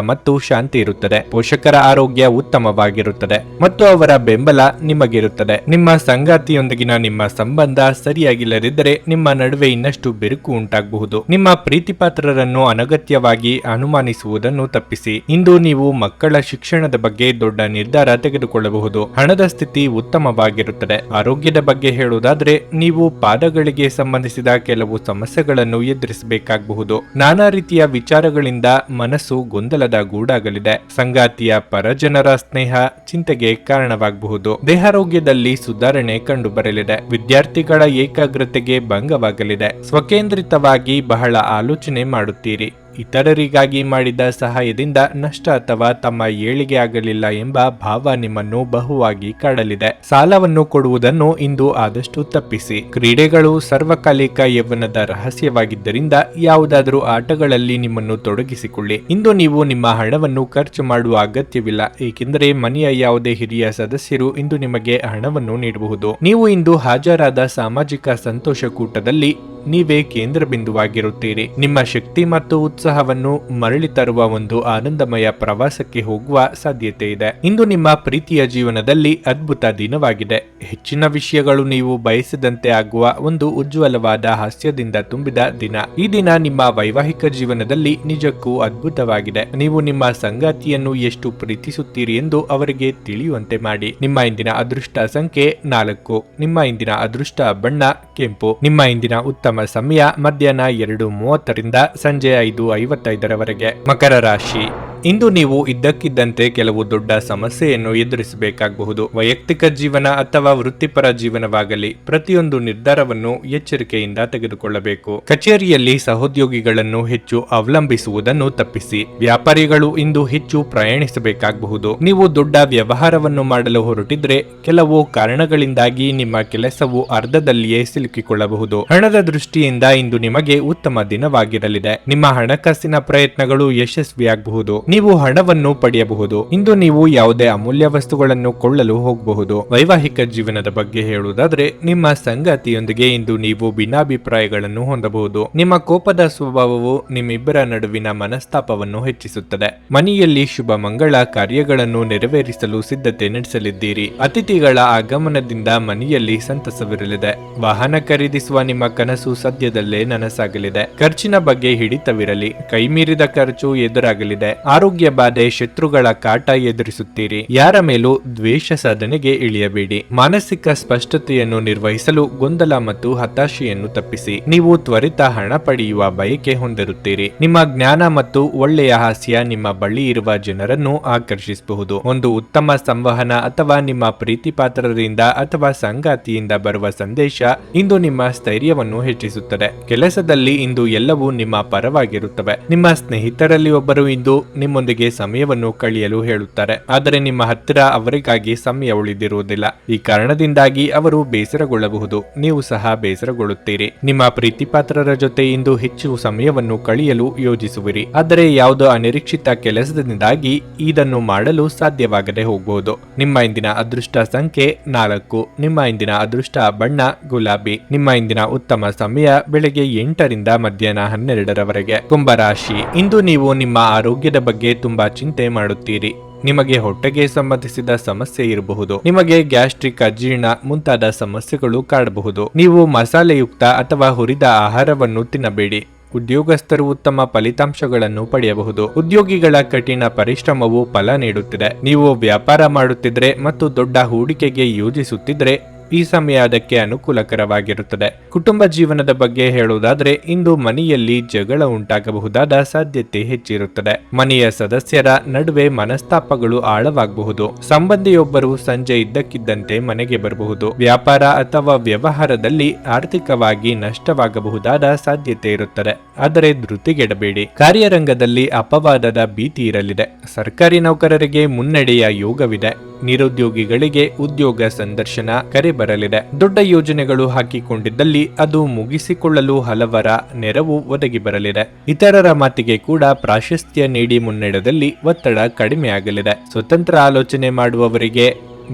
ಮತ್ತು ಶಾಂತಿ ಇರುತ್ತದೆ. ಪೋಷಕರ ಆರೋಗ್ಯ ಉತ್ತಮವಾಗಿರುತ್ತದೆ ಮತ್ತು ಅವರ ಬೆಂಬಲ ನಿಮಗಿರುತ್ತದೆ. ನಿಮ್ಮ ಸಂಗಾತಿಯೊಂದಿಗಿನ ನಿಮ್ಮ ಸಂಬಂಧ ಸರಿಯಾಗಿಲ್ಲದಿದ್ದರೆ ನಿಮ್ಮ ನಡುವೆ ಇನ್ನಷ್ಟು ಬಿರುಕು ಉಂಟಾಗಬಹುದು. ನಿಮ್ಮ ಪ್ರೀತಿಪಾತ್ರರನ್ನು ಅನಗತ್ಯವಾಗಿ ಅನುಮಾನಿಸುವುದನ್ನು ತಪ್ಪಿಸಿ. ಇಂದು ನೀವು ಮಕ್ಕಳ ಶಿಕ್ಷಣದ ಬಗ್ಗೆ ದೊಡ್ಡ ನಿರ್ಧಾರ ತೆಗೆದುಕೊಳ್ಳಬಹುದು. ಹಣದ ಸ್ಥಿತಿ ಉತ್ತಮವಾಗಿರುತ್ತದೆ. ಆರೋಗ್ಯದ ಬಗ್ಗೆ ಹೇಳುವುದಾದ್ರೆ ನೀವು ಪಾದಗಳಿಗೆ ಸಂಬಂಧಿಸಿದ ಕೆಲವು ಸಮಸ್ಯೆಗಳನ್ನು ಎದುರಿಸಬೇಕಾಗಬಹುದು. ನಾನಾ ರೀತಿಯ ವಿಚಾರಗಳಿಂದ ಮನಸ್ಸು ಗೊಂದಲದ ಗೂಡಾಗಲಿದೆ. ಸಂಗಾತಿಯ ಪರಜನರ ಸ್ನೇಹ ಚಿಂತೆಗೆ ಕಾರಣವಾಗಬಹುದು. ದೇಹಾರೋಗ್ಯದಲ್ಲಿ ಸುಧಾರಣೆ ಕಂಡು ಬರಲಿದೆ. ವಿದ್ಯಾರ್ಥಿಗಳ ಏಕಾಗ್ರತೆಗೆ ಭಂಗವಾಗಲಿದೆ. ಸ್ವಕೇಂದ್ರಿತವಾಗಿ ಬಹಳ ಆಲೋಚನೆ ಮಾಡುತ್ತೀರಿ. ಇತರರಿಗಾಗಿ ಮಾಡಿದ ಸಹಾಯದಿಂದ ನಷ್ಟ ಅಥವಾ ತಮ್ಮ ಏಳಿಗೆ ಆಗಲಿಲ್ಲ ಎಂಬ ಭಾವ ನಿಮ್ಮನ್ನು ಬಹುವಾಗಿ ಕಾಡಲಿದೆ. ಸಾಲವನ್ನು ಕೊಡುವುದನ್ನು ಇಂದು ಆದಷ್ಟು ತಪ್ಪಿಸಿ. ಕ್ರೀಡೆಗಳು ಸರ್ವಕಾಲಿಕ ಯೌವನದ ರಹಸ್ಯವಾಗಿದ್ದರಿಂದ ಯಾವುದಾದರೂ ಆಟಗಳಲ್ಲಿ ನಿಮ್ಮನ್ನು ತೊಡಗಿಸಿಕೊಳ್ಳಿ. ಇಂದು ನೀವು ನಿಮ್ಮ ಹಣವನ್ನು ಖರ್ಚು ಮಾಡುವ ಅಗತ್ಯವಿಲ್ಲ, ಏಕೆಂದರೆ ಮನೆಯ ಯಾವುದೇ ಹಿರಿಯ ಸದಸ್ಯರು ಇಂದು ನಿಮಗೆ ಹಣವನ್ನು ನೀಡಬಹುದು. ನೀವು ಇಂದು ಹಾಜರಾದ ಸಾಮಾಜಿಕ ಸಂತೋಷ ಕೂಟದಲ್ಲಿ ನೀವೇ ಕೇಂದ್ರ ಬಿಂದುವಾಗಿರುತ್ತೀರಿ. ನಿಮ್ಮ ಶಕ್ತಿ ಮತ್ತು ಉತ್ಸಾಹವನ್ನು ಮರಳಿ ತರುವ ಒಂದು ಆನಂದಮಯ ಪ್ರವಾಸಕ್ಕೆ ಹೋಗುವ ಸಾಧ್ಯತೆ ಇದೆ. ಇಂದು ನಿಮ್ಮ ಪ್ರೀತಿಯ ಜೀವನದಲ್ಲಿ ಅದ್ಭುತ ದಿನವಾಗಿದೆ. ಹೆಚ್ಚಿನ ವಿಷಯಗಳು ನೀವು ಬಯಸಿದಂತೆ ಆಗುವ ಒಂದು ಉಜ್ವಲವಾದ ಹಾಸ್ಯದಿಂದ ತುಂಬಿದ ದಿನ. ಈ ದಿನ ನಿಮ್ಮ ವೈವಾಹಿಕ ಜೀವನದಲ್ಲಿ ನಿಜಕ್ಕೂ ಅದ್ಭುತವಾಗಿದೆ. ನೀವು ನಿಮ್ಮ ಸಂಗಾತಿಯನ್ನು ಎಷ್ಟು ಪ್ರೀತಿಸುತ್ತೀರಿ ಎಂದು ಅವರಿಗೆ ತಿಳಿಯುವಂತೆ ಮಾಡಿ. ನಿಮ್ಮ ಇಂದಿನ ಅದೃಷ್ಟ ಸಂಖ್ಯೆ 4. ನಿಮ್ಮ ಇಂದಿನ ಅದೃಷ್ಟ ಬಣ್ಣ ಕೆಂಪು. ನಿಮ್ಮ ಇಂದಿನ ಉತ್ತಮ ಸಮಯ ಮಧ್ಯಾಹ್ನ 2:30ರಿಂದ ಸಂಜೆ 5:55ರವರೆಗೆ. ಮಕರ ರಾಶಿ, ಇಂದು ನೀವು ಇದ್ದಕ್ಕಿದ್ದಂತೆ ಕೆಲವು ದೊಡ್ಡ ಸಮಸ್ಯೆಯನ್ನು ಎದುರಿಸಬೇಕಾಗಬಹುದು. ವೈಯಕ್ತಿಕ ಜೀವನ ಅಥವಾ ವೃತ್ತಿಪರ ಜೀವನವಾಗಲಿ, ಪ್ರತಿಯೊಂದು ನಿರ್ಧಾರವನ್ನು ಎಚ್ಚರಿಕೆಯಿಂದ ತೆಗೆದುಕೊಳ್ಳಬೇಕು. ಕಚೇರಿಯಲ್ಲಿ ಸಹೋದ್ಯೋಗಿಗಳನ್ನು ಹೆಚ್ಚು ಅವಲಂಬಿಸುವುದನ್ನು ತಪ್ಪಿಸಿ. ವ್ಯಾಪಾರಿಗಳು ಇಂದು ಹೆಚ್ಚು ಪ್ರಯಾಣಿಸಬೇಕಾಗಬಹುದು. ನೀವು ದೊಡ್ಡ ವ್ಯವಹಾರವನ್ನು ಮಾಡಲು ಹೊರಟಿದ್ರೆ ಕೆಲವು ಕಾರಣಗಳಿಂದಾಗಿ ನಿಮ್ಮ ಕೆಲಸವು ಅರ್ಧದಲ್ಲಿಯೇ ಸಿಲುಕಿಕೊಳ್ಳಬಹುದು. ಹಣದ ದೃಷ್ಟಿಯಿಂದ ಇಂದು ನಿಮಗೆ ಉತ್ತಮ ದಿನವಾಗಿರಲಿದೆ. ನಿಮ್ಮ ಹಣಕಾಸಿನ ಪ್ರಯತ್ನಗಳು ಯಶಸ್ವಿಯಾಗಬಹುದು. ನೀವು ಹಣವನ್ನು ಪಡೆಯಬಹುದು. ಇಂದು ನೀವು ಯಾವುದೇ ಅಮೂಲ್ಯ ವಸ್ತುಗಳನ್ನು ಕೊಳ್ಳಲು ಹೋಗಬಹುದು. ವೈವಾಹಿಕ ಜೀವನದ ಬಗ್ಗೆ ಹೇಳುವುದಾದ್ರೆ ನಿಮ್ಮ ಸಂಗಾತಿಯೊಂದಿಗೆ ಇಂದು ನೀವು ಭಿನ್ನಾಭಿಪ್ರಾಯಗಳನ್ನು ಹೊಂದಬಹುದು. ನಿಮ್ಮ ಕೋಪದ ಸ್ವಭಾವವು ನಿಮ್ಮಿಬ್ಬರ ನಡುವಿನ ಮನಸ್ತಾಪವನ್ನು ಹೆಚ್ಚಿಸುತ್ತದೆ. ಮನೆಯಲ್ಲಿ ಶುಭ ಮಂಗಳ ಕಾರ್ಯಗಳನ್ನು ನೆರವೇರಿಸಲು ಸಿದ್ಧತೆ ನಡೆಸಲಿದ್ದೀರಿ. ಅತಿಥಿಗಳ ಆಗಮನದಿಂದ ಮನೆಯಲ್ಲಿ ಸಂತಸವಿರಲಿದೆ. ವಾಹನ ಖರೀದಿಸುವ ನಿಮ್ಮ ಕನಸು ಸದ್ಯದಲ್ಲೇ ನನಸಾಗಲಿದೆ. ಖರ್ಚಿನ ಬಗ್ಗೆ ಹಿಡಿತವಿರಲಿ. ಕೈಮೀರಿದ ಖರ್ಚು ಎದುರಾಗಲಿದೆ. ಆರೋಗ್ಯ ಬಾಧೆ, ಶತ್ರುಗಳ ಕಾಟ ಎದುರಿಸುತ್ತೀರಿ. ಯಾರ ಮೇಲೂ ದ್ವೇಷ ಸಾಧನೆಗೆ ಇಳಿಯಬೇಡಿ. ಮಾನಸಿಕ ಸ್ಪಷ್ಟತೆಯನ್ನು ನಿರ್ವಹಿಸಲು ಗೊಂದಲ ಮತ್ತು ಹತಾಶೆಯನ್ನು ತಪ್ಪಿಸಿ. ನೀವು ತ್ವರಿತ ಹಣ ಪಡೆಯುವ ಬಯಕೆ ಹೊಂದಿರುತ್ತೀರಿ. ನಿಮ್ಮ ಜ್ಞಾನ ಮತ್ತು ಒಳ್ಳೆಯ ಹಾಸ್ಯ ನಿಮ್ಮ ಬಳಿ ಇರುವ ಜನರನ್ನು ಆಕರ್ಷಿಸಬಹುದು. ಒಂದು ಉತ್ತಮ ಸಂವಹನ ಅಥವಾ ನಿಮ್ಮ ಪ್ರೀತಿಪಾತ್ರರಿಂದ ಅಥವಾ ಸಂಗಾತಿಯಿಂದ ಬರುವ ಸಂದೇಶ ಇಂದು ನಿಮ್ಮ ಸ್ಥೈರ್ಯವನ್ನು ಹೆಚ್ಚಿಸುತ್ತದೆ. ಕೆಲಸದಲ್ಲಿ ಇಂದು ಎಲ್ಲವೂ ನಿಮ್ಮ ಪರವಾಗಿರುತ್ತವೆ. ನಿಮ್ಮ ಸ್ನೇಹಿತರಲ್ಲಿ ಒಬ್ಬರು ಇಂದು ನಿಮ್ಮೊಂದಿಗೆ ಸಮಯವನ್ನು ಕಳೆಯಲು ಹೇಳುತ್ತಾರೆ, ಆದರೆ ನಿಮ್ಮ ಹತ್ತಿರ ಅವರಿಗಾಗಿ ಸಮಯ ಉಳಿದಿರುವುದಿಲ್ಲ. ಈ ಕಾರಣದಿಂದಾಗಿ ಅವರು ಬೇಸರಗೊಳ್ಳಬಹುದು. ನೀವು ಸಹ ಬೇಸರಗೊಳ್ಳುತ್ತೀರಿ. ನಿಮ್ಮ ಪ್ರೀತಿಪಾತ್ರರ ಜೊತೆ ಇಂದು ಹೆಚ್ಚು ಸಮಯವನ್ನು ಕಳೆಯಲು ಯೋಜಿಸುವಿರಿ, ಆದರೆ ಯಾವುದೋ ಅನಿರೀಕ್ಷಿತ ಕೆಲಸದಿಂದಾಗಿ ಇದನ್ನು ಮಾಡಲು ಸಾಧ್ಯವಾಗದೆ ಹೋಗಬಹುದು. ನಿಮ್ಮ ಇಂದಿನ ಅದೃಷ್ಟ ಸಂಖ್ಯೆ 4. ನಿಮ್ಮ ಇಂದಿನ ಅದೃಷ್ಟ ಬಣ್ಣ ಗುಲಾಬಿ. ನಿಮ್ಮ ಇಂದಿನ ಉತ್ತಮ ಸಮಯ ಬೆಳಗ್ಗೆ 8ರಿಂದ ಮಧ್ಯಾಹ್ನ 12ರವರೆಗೆ. ಕುಂಭರಾಶಿ, ಇಂದು ನೀವು ನಿಮ್ಮ ಆರೋಗ್ಯದ ಬಗ್ಗೆ ತುಂಬಾ ಚಿಂತೆ ಮಾಡುತ್ತೀರಿ. ನಿಮಗೆ ಹೊಟ್ಟೆಗೆ ಸಂಬಂಧಿಸಿದ ಸಮಸ್ಯೆ ಇರಬಹುದು. ನಿಮಗೆ ಗ್ಯಾಸ್ಟ್ರಿಕ್, ಅಜೀರ್ಣ ಮುಂತಾದ ಸಮಸ್ಯೆಗಳು ಕಾಡಬಹುದು. ನೀವು ಮಸಾಲೆಯುಕ್ತ ಅಥವಾ ಹುರಿದ ಆಹಾರವನ್ನು ತಿನ್ನಬೇಡಿ. ಉದ್ಯೋಗಸ್ಥರು ಉತ್ತಮ ಫಲಿತಾಂಶಗಳನ್ನು ಪಡೆಯಬಹುದು. ಉದ್ಯೋಗಿಗಳ ಕಠಿಣ ಪರಿಶ್ರಮವು ಫಲ ನೀಡುತ್ತಿದೆ. ನೀವು ವ್ಯಾಪಾರ ಮಾಡುತ್ತಿದ್ರೆ ಮತ್ತು ದೊಡ್ಡ ಹೂಡಿಕೆಗೆ ಯೋಜಿಸುತ್ತಿದ್ರೆ ಈ ಸಮಯ ಅದಕ್ಕೆ ಅನುಕೂಲಕರವಾಗಿರುತ್ತದೆ. ಕುಟುಂಬ ಜೀವನದ ಬಗ್ಗೆ ಹೇಳುವುದಾದ್ರೆ ಇಂದು ಮನೆಯಲ್ಲಿ ಜಗಳ ಉಂಟಾಗಬಹುದಾದ ಸಾಧ್ಯತೆ ಹೆಚ್ಚಿರುತ್ತದೆ. ಮನೆಯ ಸದಸ್ಯರ ನಡುವೆ ಮನಸ್ತಾಪಗಳು ಆಳವಾಗಬಹುದು. ಸಂಬಂಧಿಯೊಬ್ಬರು ಸಂಜೆ ಇದ್ದಕ್ಕಿದ್ದಂತೆ ಮನೆಗೆ ಬರಬಹುದು. ವ್ಯಾಪಾರ ಅಥವಾ ವ್ಯವಹಾರದಲ್ಲಿ ಆರ್ಥಿಕವಾಗಿ ನಷ್ಟವಾಗಬಹುದಾದ ಸಾಧ್ಯತೆ ಇರುತ್ತದೆ. ಆದರೆ ಧೃತಿಗೆಡಬೇಡಿ. ಕಾರ್ಯರಂಗದಲ್ಲಿ ಅಪವಾದದ ಭೀತಿ ಇರಲಿದೆ. ಸರ್ಕಾರಿ ನೌಕರರಿಗೆ ಮುನ್ನಡೆಯ ಯೋಗವಿದೆ. ನಿರುದ್ಯೋಗಿಗಳಿಗೆ ಉದ್ಯೋಗ ಸಂದರ್ಶನ ಕರೆ ಬರಲಿದೆ. ದೊಡ್ಡ ಯೋಜನೆಗಳು ಹಾಕಿಕೊಂಡಿದ್ದಲ್ಲಿ ಅದು ಮುಗಿಸಿಕೊಳ್ಳಲು ಹಲವರ ನೆರವು ಒದಗಿ ಬರಲಿದೆ. ಇತರರ ಮಾತಿಗೆ ಕೂಡ ಪ್ರಾಶಸ್ತ್ಯ ನೀಡಿ ಮುನ್ನಡೆದಲ್ಲಿ ಒತ್ತಡ ಕಡಿಮೆಯಾಗಲಿದೆ. ಸ್ವತಂತ್ರ ಆಲೋಚನೆ ಮಾಡುವವರಿಗೆ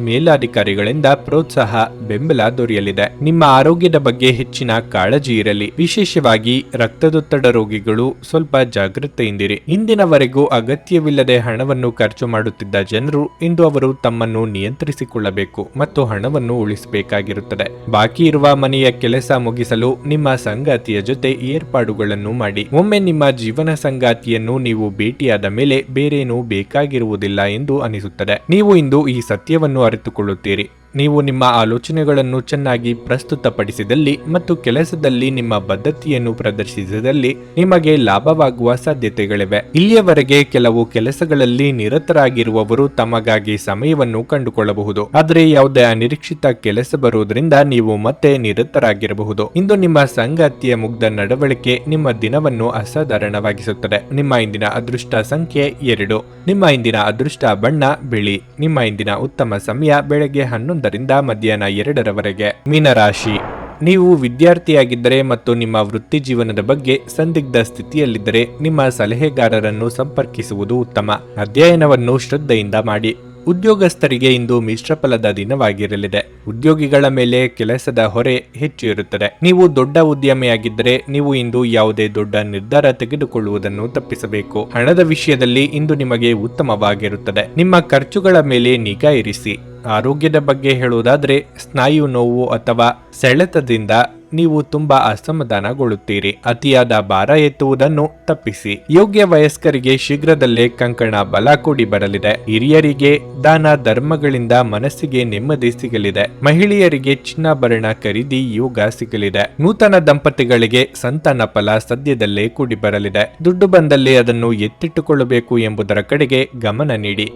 ಮೇಲಾಧಿಕಾರಿಗಳಿಂದ ಪ್ರೋತ್ಸಾಹ ಬೆಂಬಲ ದೊರೆಯಲಿದೆ. ನಿಮ್ಮ ಆರೋಗ್ಯದ ಬಗ್ಗೆ ಹೆಚ್ಚಿನ ಕಾಳಜಿ ಇರಲಿ. ವಿಶೇಷವಾಗಿ ರಕ್ತದೊತ್ತಡ ರೋಗಿಗಳು ಸ್ವಲ್ಪ ಜಾಗೃತೆಯಿಂದಿರಿ. ಇಂದಿನವರೆಗೂ ಅಗತ್ಯವಿಲ್ಲದೆ ಹಣವನ್ನು ಖರ್ಚು ಮಾಡುತ್ತಿದ್ದ ಜನರು ಇಂದು ಅವರು ತಮ್ಮನ್ನು ನಿಯಂತ್ರಿಸಿಕೊಳ್ಳಬೇಕು ಮತ್ತು ಹಣವನ್ನು ಉಳಿಸಬೇಕಾಗಿರುತ್ತದೆ. ಬಾಕಿ ಇರುವ ಮನೆಯ ಕೆಲಸ ಮುಗಿಸಲು ನಿಮ್ಮ ಸಂಗಾತಿಯ ಜೊತೆ ಏರ್ಪಾಡುಗಳನ್ನು ಮಾಡಿ. ಒಮ್ಮೆ ನಿಮ್ಮ ಜೀವನ ಸಂಗಾತಿಯನ್ನು ನೀವು ಭೇಟಿಯಾದ ಮೇಲೆ ಬೇರೇನೂ ಬೇಕಾಗಿರುವುದಿಲ್ಲ ಎಂದು ಅನಿಸುತ್ತದೆ. ನೀವು ಇಂದು ಈ ಸತ್ಯವನ್ನು ಅರಿತುಕೊಳ್ಳುತ್ತೀರಿ. ನೀವು ನಿಮ್ಮ ಆಲೋಚನೆಗಳನ್ನು ಚೆನ್ನಾಗಿ ಪ್ರಸ್ತುತಪಡಿಸಿದಲ್ಲಿ ಮತ್ತು ಕೆಲಸದಲ್ಲಿ ನಿಮ್ಮ ಬದ್ಧತೆಯನ್ನು ಪ್ರದರ್ಶಿಸಿದಲ್ಲಿ ನಿಮಗೆ ಲಾಭವಾಗುವ ಸಾಧ್ಯತೆಗಳಿವೆ. ಇಲ್ಲಿಯವರೆಗೆ ಕೆಲವು ಕೆಲಸಗಳಲ್ಲಿ ನಿರತರಾಗಿರುವವರು ತಮಗಾಗಿ ಸಮಯವನ್ನು ಕಂಡುಕೊಳ್ಳಬಹುದು. ಆದರೆ ಯಾವುದೇ ಅನಿರೀಕ್ಷಿತ ಕೆಲಸ ಬರುವುದರಿಂದ ನೀವು ಮತ್ತೆ ನಿರತರಾಗಿರಬಹುದು. ಇಂದು ನಿಮ್ಮ ಸಂಗಾತಿಯ ಮುಗ್ಧ ನಡವಳಿಕೆ ನಿಮ್ಮ ದಿನವನ್ನು ಅಸಾಧಾರಣವಾಗಿಸುತ್ತದೆ. ನಿಮ್ಮ ಇಂದಿನ ಅದೃಷ್ಟ ಸಂಖ್ಯೆ 2. ನಿಮ್ಮ ಇಂದಿನ ಅದೃಷ್ಟ ಬಣ್ಣ ಬಿಳಿ. ನಿಮ್ಮ ಇಂದಿನ ಉತ್ತಮ ಸಮಯ ಬೆಳಗ್ಗೆ 11 ರಿಂದ ಮಧ್ಯಾಹ್ನ 2ರವರೆಗೆ. ಮೀನರಾಶಿ, ನೀವು ವಿದ್ಯಾರ್ಥಿಯಾಗಿದ್ದರೆ ಮತ್ತು ನಿಮ್ಮ ವೃತ್ತಿ ಜೀವನದ ಬಗ್ಗೆ ಸಂದಿಗ್ಧ ಸ್ಥಿತಿಯಲ್ಲಿದ್ದರೆ ನಿಮ್ಮ ಸಲಹೆಗಾರರನ್ನು ಸಂಪರ್ಕಿಸುವುದು ಉತ್ತಮ. ಅಧ್ಯಯನವನ್ನು ಶ್ರದ್ಧೆಯಿಂದ ಮಾಡಿ. ಉದ್ಯೋಗಸ್ಥರಿಗೆ ಇಂದು ಮಿಶ್ರ ಫಲದ ದಿನವಾಗಿರಲಿದೆ. ಉದ್ಯೋಗಿಗಳ ಮೇಲೆ ಕೆಲಸದ ಹೊರೆ ಹೆಚ್ಚು ಇರುತ್ತದೆ. ನೀವು ದೊಡ್ಡ ಉದ್ಯಮಿಯಾಗಿದ್ದರೆ ನೀವು ಇಂದು ಯಾವುದೇ ದೊಡ್ಡ ನಿರ್ಧಾರ ತೆಗೆದುಕೊಳ್ಳುವುದನ್ನು ತಪ್ಪಿಸಬೇಕು. ಹಣದ ವಿಷಯದಲ್ಲಿ ಇಂದು ನಿಮಗೆ ಉತ್ತಮವಾಗಿರುತ್ತದೆ. ನಿಮ್ಮ ಖರ್ಚುಗಳ ಮೇಲೆ ನಿಗಾ ಇರಿಸಿ. ಆರೋಗ್ಯದ ಬಗ್ಗೆ ಹೇಳುವುದಾದ್ರೆ ಸ್ನಾಯು ನೋವು ಅಥವಾ ಸೆಳೆತದಿಂದ ನೀವು ತುಂಬಾ ಅಸಮಾಧಾನಗೊಳ್ಳುತ್ತೀರಿ. ಅತಿಯಾದ ಭಾರ ಎತ್ತುವುದನ್ನು ತಪ್ಪಿಸಿ. ಯೋಗ್ಯ ವಯಸ್ಕರಿಗೆ ಶೀಘ್ರದಲ್ಲೇ ಕಂಕಣ ಬಲ ಕೂಡಿ ಬರಲಿದೆ. ಹಿರಿಯರಿಗೆ ದಾನ ಧರ್ಮಗಳಿಂದ ಮನಸ್ಸಿಗೆ ನೆಮ್ಮದಿ ಸಿಗಲಿದೆ. ಮಹಿಳೆಯರಿಗೆ ಚಿನ್ನಾಭರಣ ಖರೀದಿ ಯೋಗ ಸಿಗಲಿದೆ. ನೂತನ ದಂಪತಿಗಳಿಗೆ ಸಂತಾನ ಫಲ ಸದ್ಯದಲ್ಲೇ ಕೂಡಿ ಬರಲಿದೆ. ದುಡ್ಡು ಬಂದಲ್ಲಿ ಅದನ್ನು ಎತ್ತಿಟ್ಟುಕೊಳ್ಳಬೇಕು ಎಂಬುದರ ಕಡೆಗೆ ಗಮನ ನೀಡಿ.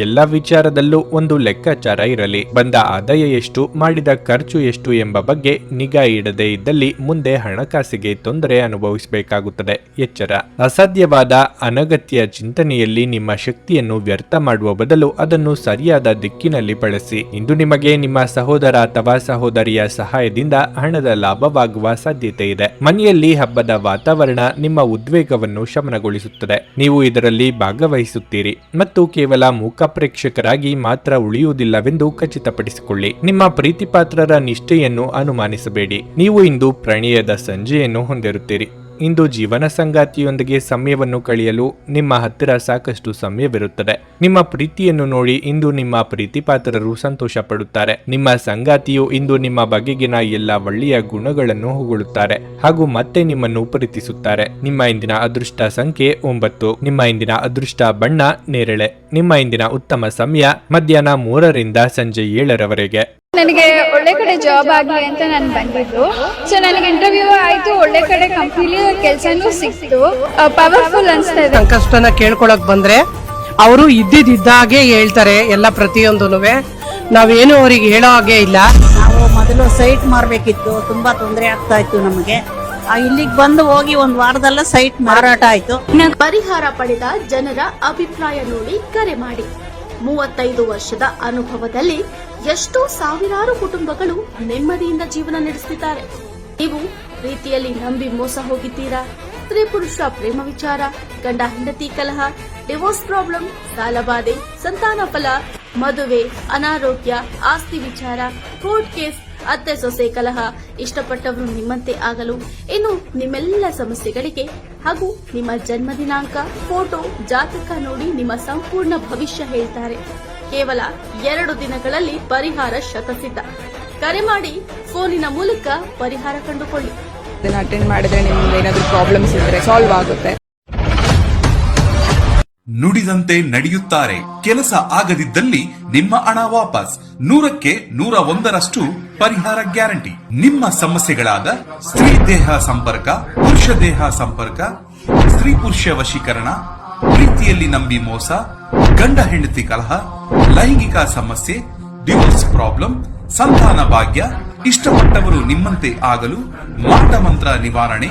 ಎಲ್ಲ ವಿಚಾರದಲ್ಲೂ ಒಂದು ಲೆಕ್ಕಾಚಾರ ಇರಲಿ. ಬಂದ ಆದಾಯ ಎಷ್ಟು, ಮಾಡಿದ ಖರ್ಚು ಎಷ್ಟು ಎಂಬ ಬಗ್ಗೆ ನಿಗಾ ಇಡದೆ ಇದ್ದಲ್ಲಿ ಮುಂದೆ ಹಣಕಾಸಿಗೆ ತೊಂದರೆ ಅನುಭವಿಸಬೇಕಾಗುತ್ತದೆ. ಎಚ್ಚರ. ಅಸಾಧ್ಯವಾದ ಅನಗತ್ಯ ಚಿಂತನೆಯಲ್ಲಿ ನಿಮ್ಮ ಶಕ್ತಿಯನ್ನು ವ್ಯರ್ಥ ಮಾಡುವ ಬದಲು ಅದನ್ನು ಸರಿಯಾದ ದಿಕ್ಕಿನಲ್ಲಿ ಬಳಸಿ. ಇಂದು ನಿಮಗೆ ನಿಮ್ಮ ಸಹೋದರ ಅಥವಾ ಸಹೋದರಿಯ ಸಹಾಯದಿಂದ ಹಣದ ಲಾಭವಾಗುವ ಸಾಧ್ಯತೆ ಇದೆ. ಮನೆಯಲ್ಲಿ ಹಬ್ಬದ ವಾತಾವರಣ ನಿಮ್ಮ ಉದ್ವೇಗವನ್ನು ಶಮನಗೊಳಿಸುತ್ತದೆ. ನೀವು ಇದರಲ್ಲಿ ಭಾಗವಹಿಸುತ್ತೀರಿ ಮತ್ತು ಕೇವಲ ಮೂಕ ಪ್ರೇಕ್ಷಕರಾಗಿ ಮಾತ್ರ ಉಳಿಯುವುದಿಲ್ಲವೆಂದು ಖಚಿತಪಡಿಸಿಕೊಳ್ಳಿ. ನಿಮ್ಮ ಪ್ರೀತಿಪಾತ್ರರ ನಿಷ್ಠೆಯನ್ನು ಅನುಮಾನಿಸಬೇಡಿ. ನೀವು ಇಂದು ಪ್ರಣಯದ ಸಂಜೆಯನ್ನು ಹೊಂದಿರುತ್ತೀರಿ. ಇಂದು ಜೀವನ ಸಂಗಾತಿಯೊಂದಿಗೆ ಸಮಯವನ್ನು ಕಳೆಯಲು ನಿಮ್ಮ ಹತ್ತಿರ ಸಾಕಷ್ಟು ಸಮಯವಿರುತ್ತದೆ. ನಿಮ್ಮ ಪ್ರೀತಿಯನ್ನು ನೋಡಿ ಇಂದು ನಿಮ್ಮ ಪ್ರೀತಿಪಾತ್ರರು ಸಂತೋಷ ಪಡುತ್ತಾರೆ. ನಿಮ್ಮ ಸಂಗಾತಿಯು ಇಂದು ನಿಮ್ಮ ಬಗೆಗಿನ ಎಲ್ಲ ಒಳ್ಳೆಯ ಗುಣಗಳನ್ನು ಹೊಗಳುತ್ತಾರೆ ಹಾಗೂ ಮತ್ತೆ ನಿಮ್ಮನ್ನು ಪ್ರೀತಿಸುತ್ತಾರೆ. ನಿಮ್ಮ ಇಂದಿನ ಅದೃಷ್ಟ ಸಂಖ್ಯೆ 9. ನಿಮ್ಮ ಇಂದಿನ ಅದೃಷ್ಟ ಬಣ್ಣ ನೇರಳೆ. ನಿಮ್ಮ ಇಂದಿನ ಉತ್ತಮ ಸಮಯ ಮಧ್ಯಾಹ್ನ 3 ರಿಂದ ಸಂಜೆ 7ರವರೆಗೆ. ನನಗೆ ಒಳ್ಳೆ ಕಡೆ ಜಾಬ್ ಆಗಲಿ ಅಂತ ನಾನು ಬಂದಿದ್ದು. ಸೊ ನನಗೆ ಇಂಟರ್ವ್ಯೂ ಆಯ್ತು, ಒಳ್ಳೆ ಕಡೆ ಕಂಪ್ನಿಲಿ ಕೆಲಸನೂ ಸಿಕ್ತು. ಪವರ್ಫುಲ್ ಅನಿಸ್ತಾ ಇದೆ. ಕಷ್ಟನ ಕೇಳ್ಕೊಳಕ್ ಬಂದ್ರೆ ಅವರು ಇದ್ದಿದ್ದಾಗೆ ಹೇಳ್ತಾರೆ ಎಲ್ಲ ಪ್ರತಿಯೊಂದೂನುವೆ. ನಾವೇನು ಅವ್ರಿಗೆ ಹೇಳೋ ಹಾಗೆ ಇಲ್ಲ. ನಾವು ಮೊದಲು ಸೈಟ್ ಮಾರಬೇಕಿತ್ತು, ತುಂಬಾ ತೊಂದರೆ ಆಗ್ತಾ ಇತ್ತು ನಮಗೆ. ಇಲ್ಲಿಗೆ ಬಂದು ಹೋಗಿ ಒಂದು ವಾರದಲ್ಲ ಸೈಟ್ ಮಾರಾಟ ಆಯ್ತು. ಪರಿಹಾರ ಪಡೆದ ಜನರ ಅಭಿಪ್ರಾಯ ನೋಡಿ ಕರೆ ಮಾಡಿ. 35 ವರ್ಷದ ಅನುಭವದಲ್ಲಿ ಎಷ್ಟೋ ಸಾವಿರಾರು ಕುಟುಂಬಗಳು ನೆಮ್ಮದಿಯಿಂದ ಜೀವನ ನಡೆಸುತ್ತಿದ್ದಾರೆ. ನೀವು ಪ್ರೀತಿಯಲ್ಲಿ ನಂಬಿ ಮೋಸ ಹೋಗಿದ್ದೀರಾ? ಸ್ತ್ರೀ ಪುರುಷ ಪ್ರೇಮ ವಿಚಾರ, ಗಂಡ ಹೆಂಡತಿ ಕಲಹ, ಡಿವೋರ್ಸ್ ಪ್ರಾಬ್ಲಮ್, ಸಾಲಬಾಧೆ, ಸಂತಾನ ಫಲ, ಮದುವೆ, ಅನಾರೋಗ್ಯ, ಆಸ್ತಿ ವಿಚಾರ, ಕೋರ್ಟ್ ಕೇಸ್, ಅತ್ತೆ ಸೊಸೆ ಕಲಹ, ಇಷ್ಟಪಟ್ಟವರು ನಿಮ್ಮಂತೆ ಆಗಲು, ಇನ್ನು ನಿಮ್ಮೆಲ್ಲ ಸಮಸ್ಯೆಗಳಿಗೆ ಹಾಗೂ ನಿಮ್ಮ ಜನ್ಮ ದಿನಾಂಕ, ಫೋಟೋ, ಜಾತಕ ನೋಡಿ ನಿಮ್ಮ ಸಂಪೂರ್ಣ ಭವಿಷ್ಯ ಹೇಳ್ತಾರೆ. ಕೇವಲ 2 ದಿನಗಳಲ್ಲಿ ಪರಿಹಾರ ಶತಸಿದ್ಧ. ಕರೆ ಮಾಡಿ ಫೋನಿನ ಮೂಲಕ ಪರಿಹಾರ ಕಂಡುಕೊಳ್ಳಿ. ಅಟೆಂಡ್ ಮಾಡಿದ್ರೆ ನಿಮ್ಗೆ ಏನಾದರೂ ಪ್ರಾಬ್ಲಮ್ಸ್ ಇದ್ರೆ ಸಾಲ್ವ್ ಆಗುತ್ತೆ. ನುಡಿದಂತೆ ನಡೆಯುತ್ತಾರೆ. ಕೆಲಸ ಆಗದಿದ್ದಲ್ಲಿ ನಿಮ್ಮ ಹಣ ವಾಪಸ್. 100ಕ್ಕೆ 101ರಷ್ಟು ಪರಿಹಾರ ಗ್ಯಾರಂಟಿ. ನಿಮ್ಮ ಸಮಸ್ಯೆಗಳಾದ ಸ್ತ್ರೀ ದೇಹ ಸಂಪರ್ಕ, ಪುರುಷ ದೇಹ ಸಂಪರ್ಕ, ಸ್ತ್ರೀ ಪುರುಷ ವಶೀಕರಣ, ಪ್ರೀತಿಯಲ್ಲಿ ನಂಬಿ ಮೋಸ, ಗಂಡ ಹೆಂಡತಿ ಕಲಹ, ಲೈಂಗಿಕ ಸಮಸ್ಯೆ, ಡಿವೋರ್ಸ್ ಪ್ರಾಬ್ಲಮ್, ಸಂತಾನ ಭಾಗ್ಯ, ಇಷ್ಟಪಟ್ಟವರು ನಿಮ್ಮಂತೆ ಆಗಲು, ಮಾಟ ಮಂತ್ರ ನಿವಾರಣೆ,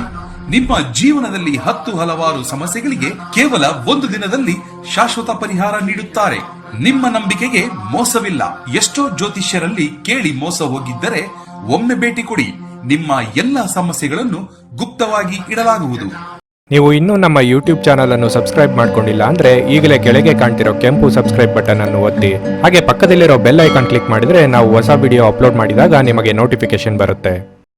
ನಿಮ್ಮ ಜೀವನದಲ್ಲಿ 10 ಹಲವಾರು ಸಮಸ್ಯೆಗಳಿಗೆ ಕೇವಲ 1 ದಿನದಲ್ಲಿ ಶಾಶ್ವತ ಪರಿಹಾರ ನೀಡುತ್ತಾರೆ. ನಿಮ್ಮ ನಂಬಿಕೆಗೆ ಮೋಸವಿಲ್ಲ. ಎಷ್ಟೋ ಜ್ಯೋತಿಷ್ಯರಲ್ಲಿ ಕೇಳಿ ಮೋಸ ಹೋಗಿದ್ದರೆ ಒಮ್ಮೆ ಭೇಟಿ ಕೊಡಿ. ನಿಮ್ಮ ಎಲ್ಲಾ ಸಮಸ್ಯೆಗಳನ್ನು ಗುಪ್ತವಾಗಿ ಇಡಲಾಗುವುದು. ನೀವು ಇನ್ನೂ ನಮ್ಮ ಯೂಟ್ಯೂಬ್ ಚಾನಲ್ ಅನ್ನು ಸಬ್ಸ್ಕ್ರೈಬ್ ಮಾಡ್ಕೊಂಡಿಲ್ಲ ಅಂದ್ರೆ ಈಗಲೇ ಕೆಳಗೆ ಕಾಣ್ತಿರೋ ಕೆಂಪು ಸಬ್ಸ್ಕ್ರೈಬ್ ಬಟನ್ ಅನ್ನು ಒತ್ತಿ. ಹಾಗೆ ಪಕ್ಕದಲ್ಲಿರೋ ಬೆಲ್ ಐಕಾನ್ ಕ್ಲಿಕ್ ಮಾಡಿದ್ರೆ ನಾವು ಹೊಸ ವಿಡಿಯೋ ಅಪ್ಲೋಡ್ ಮಾಡಿದಾಗ ನಿಮಗೆ ನೋಟಿಫಿಕೇಶನ್ ಬರುತ್ತೆ.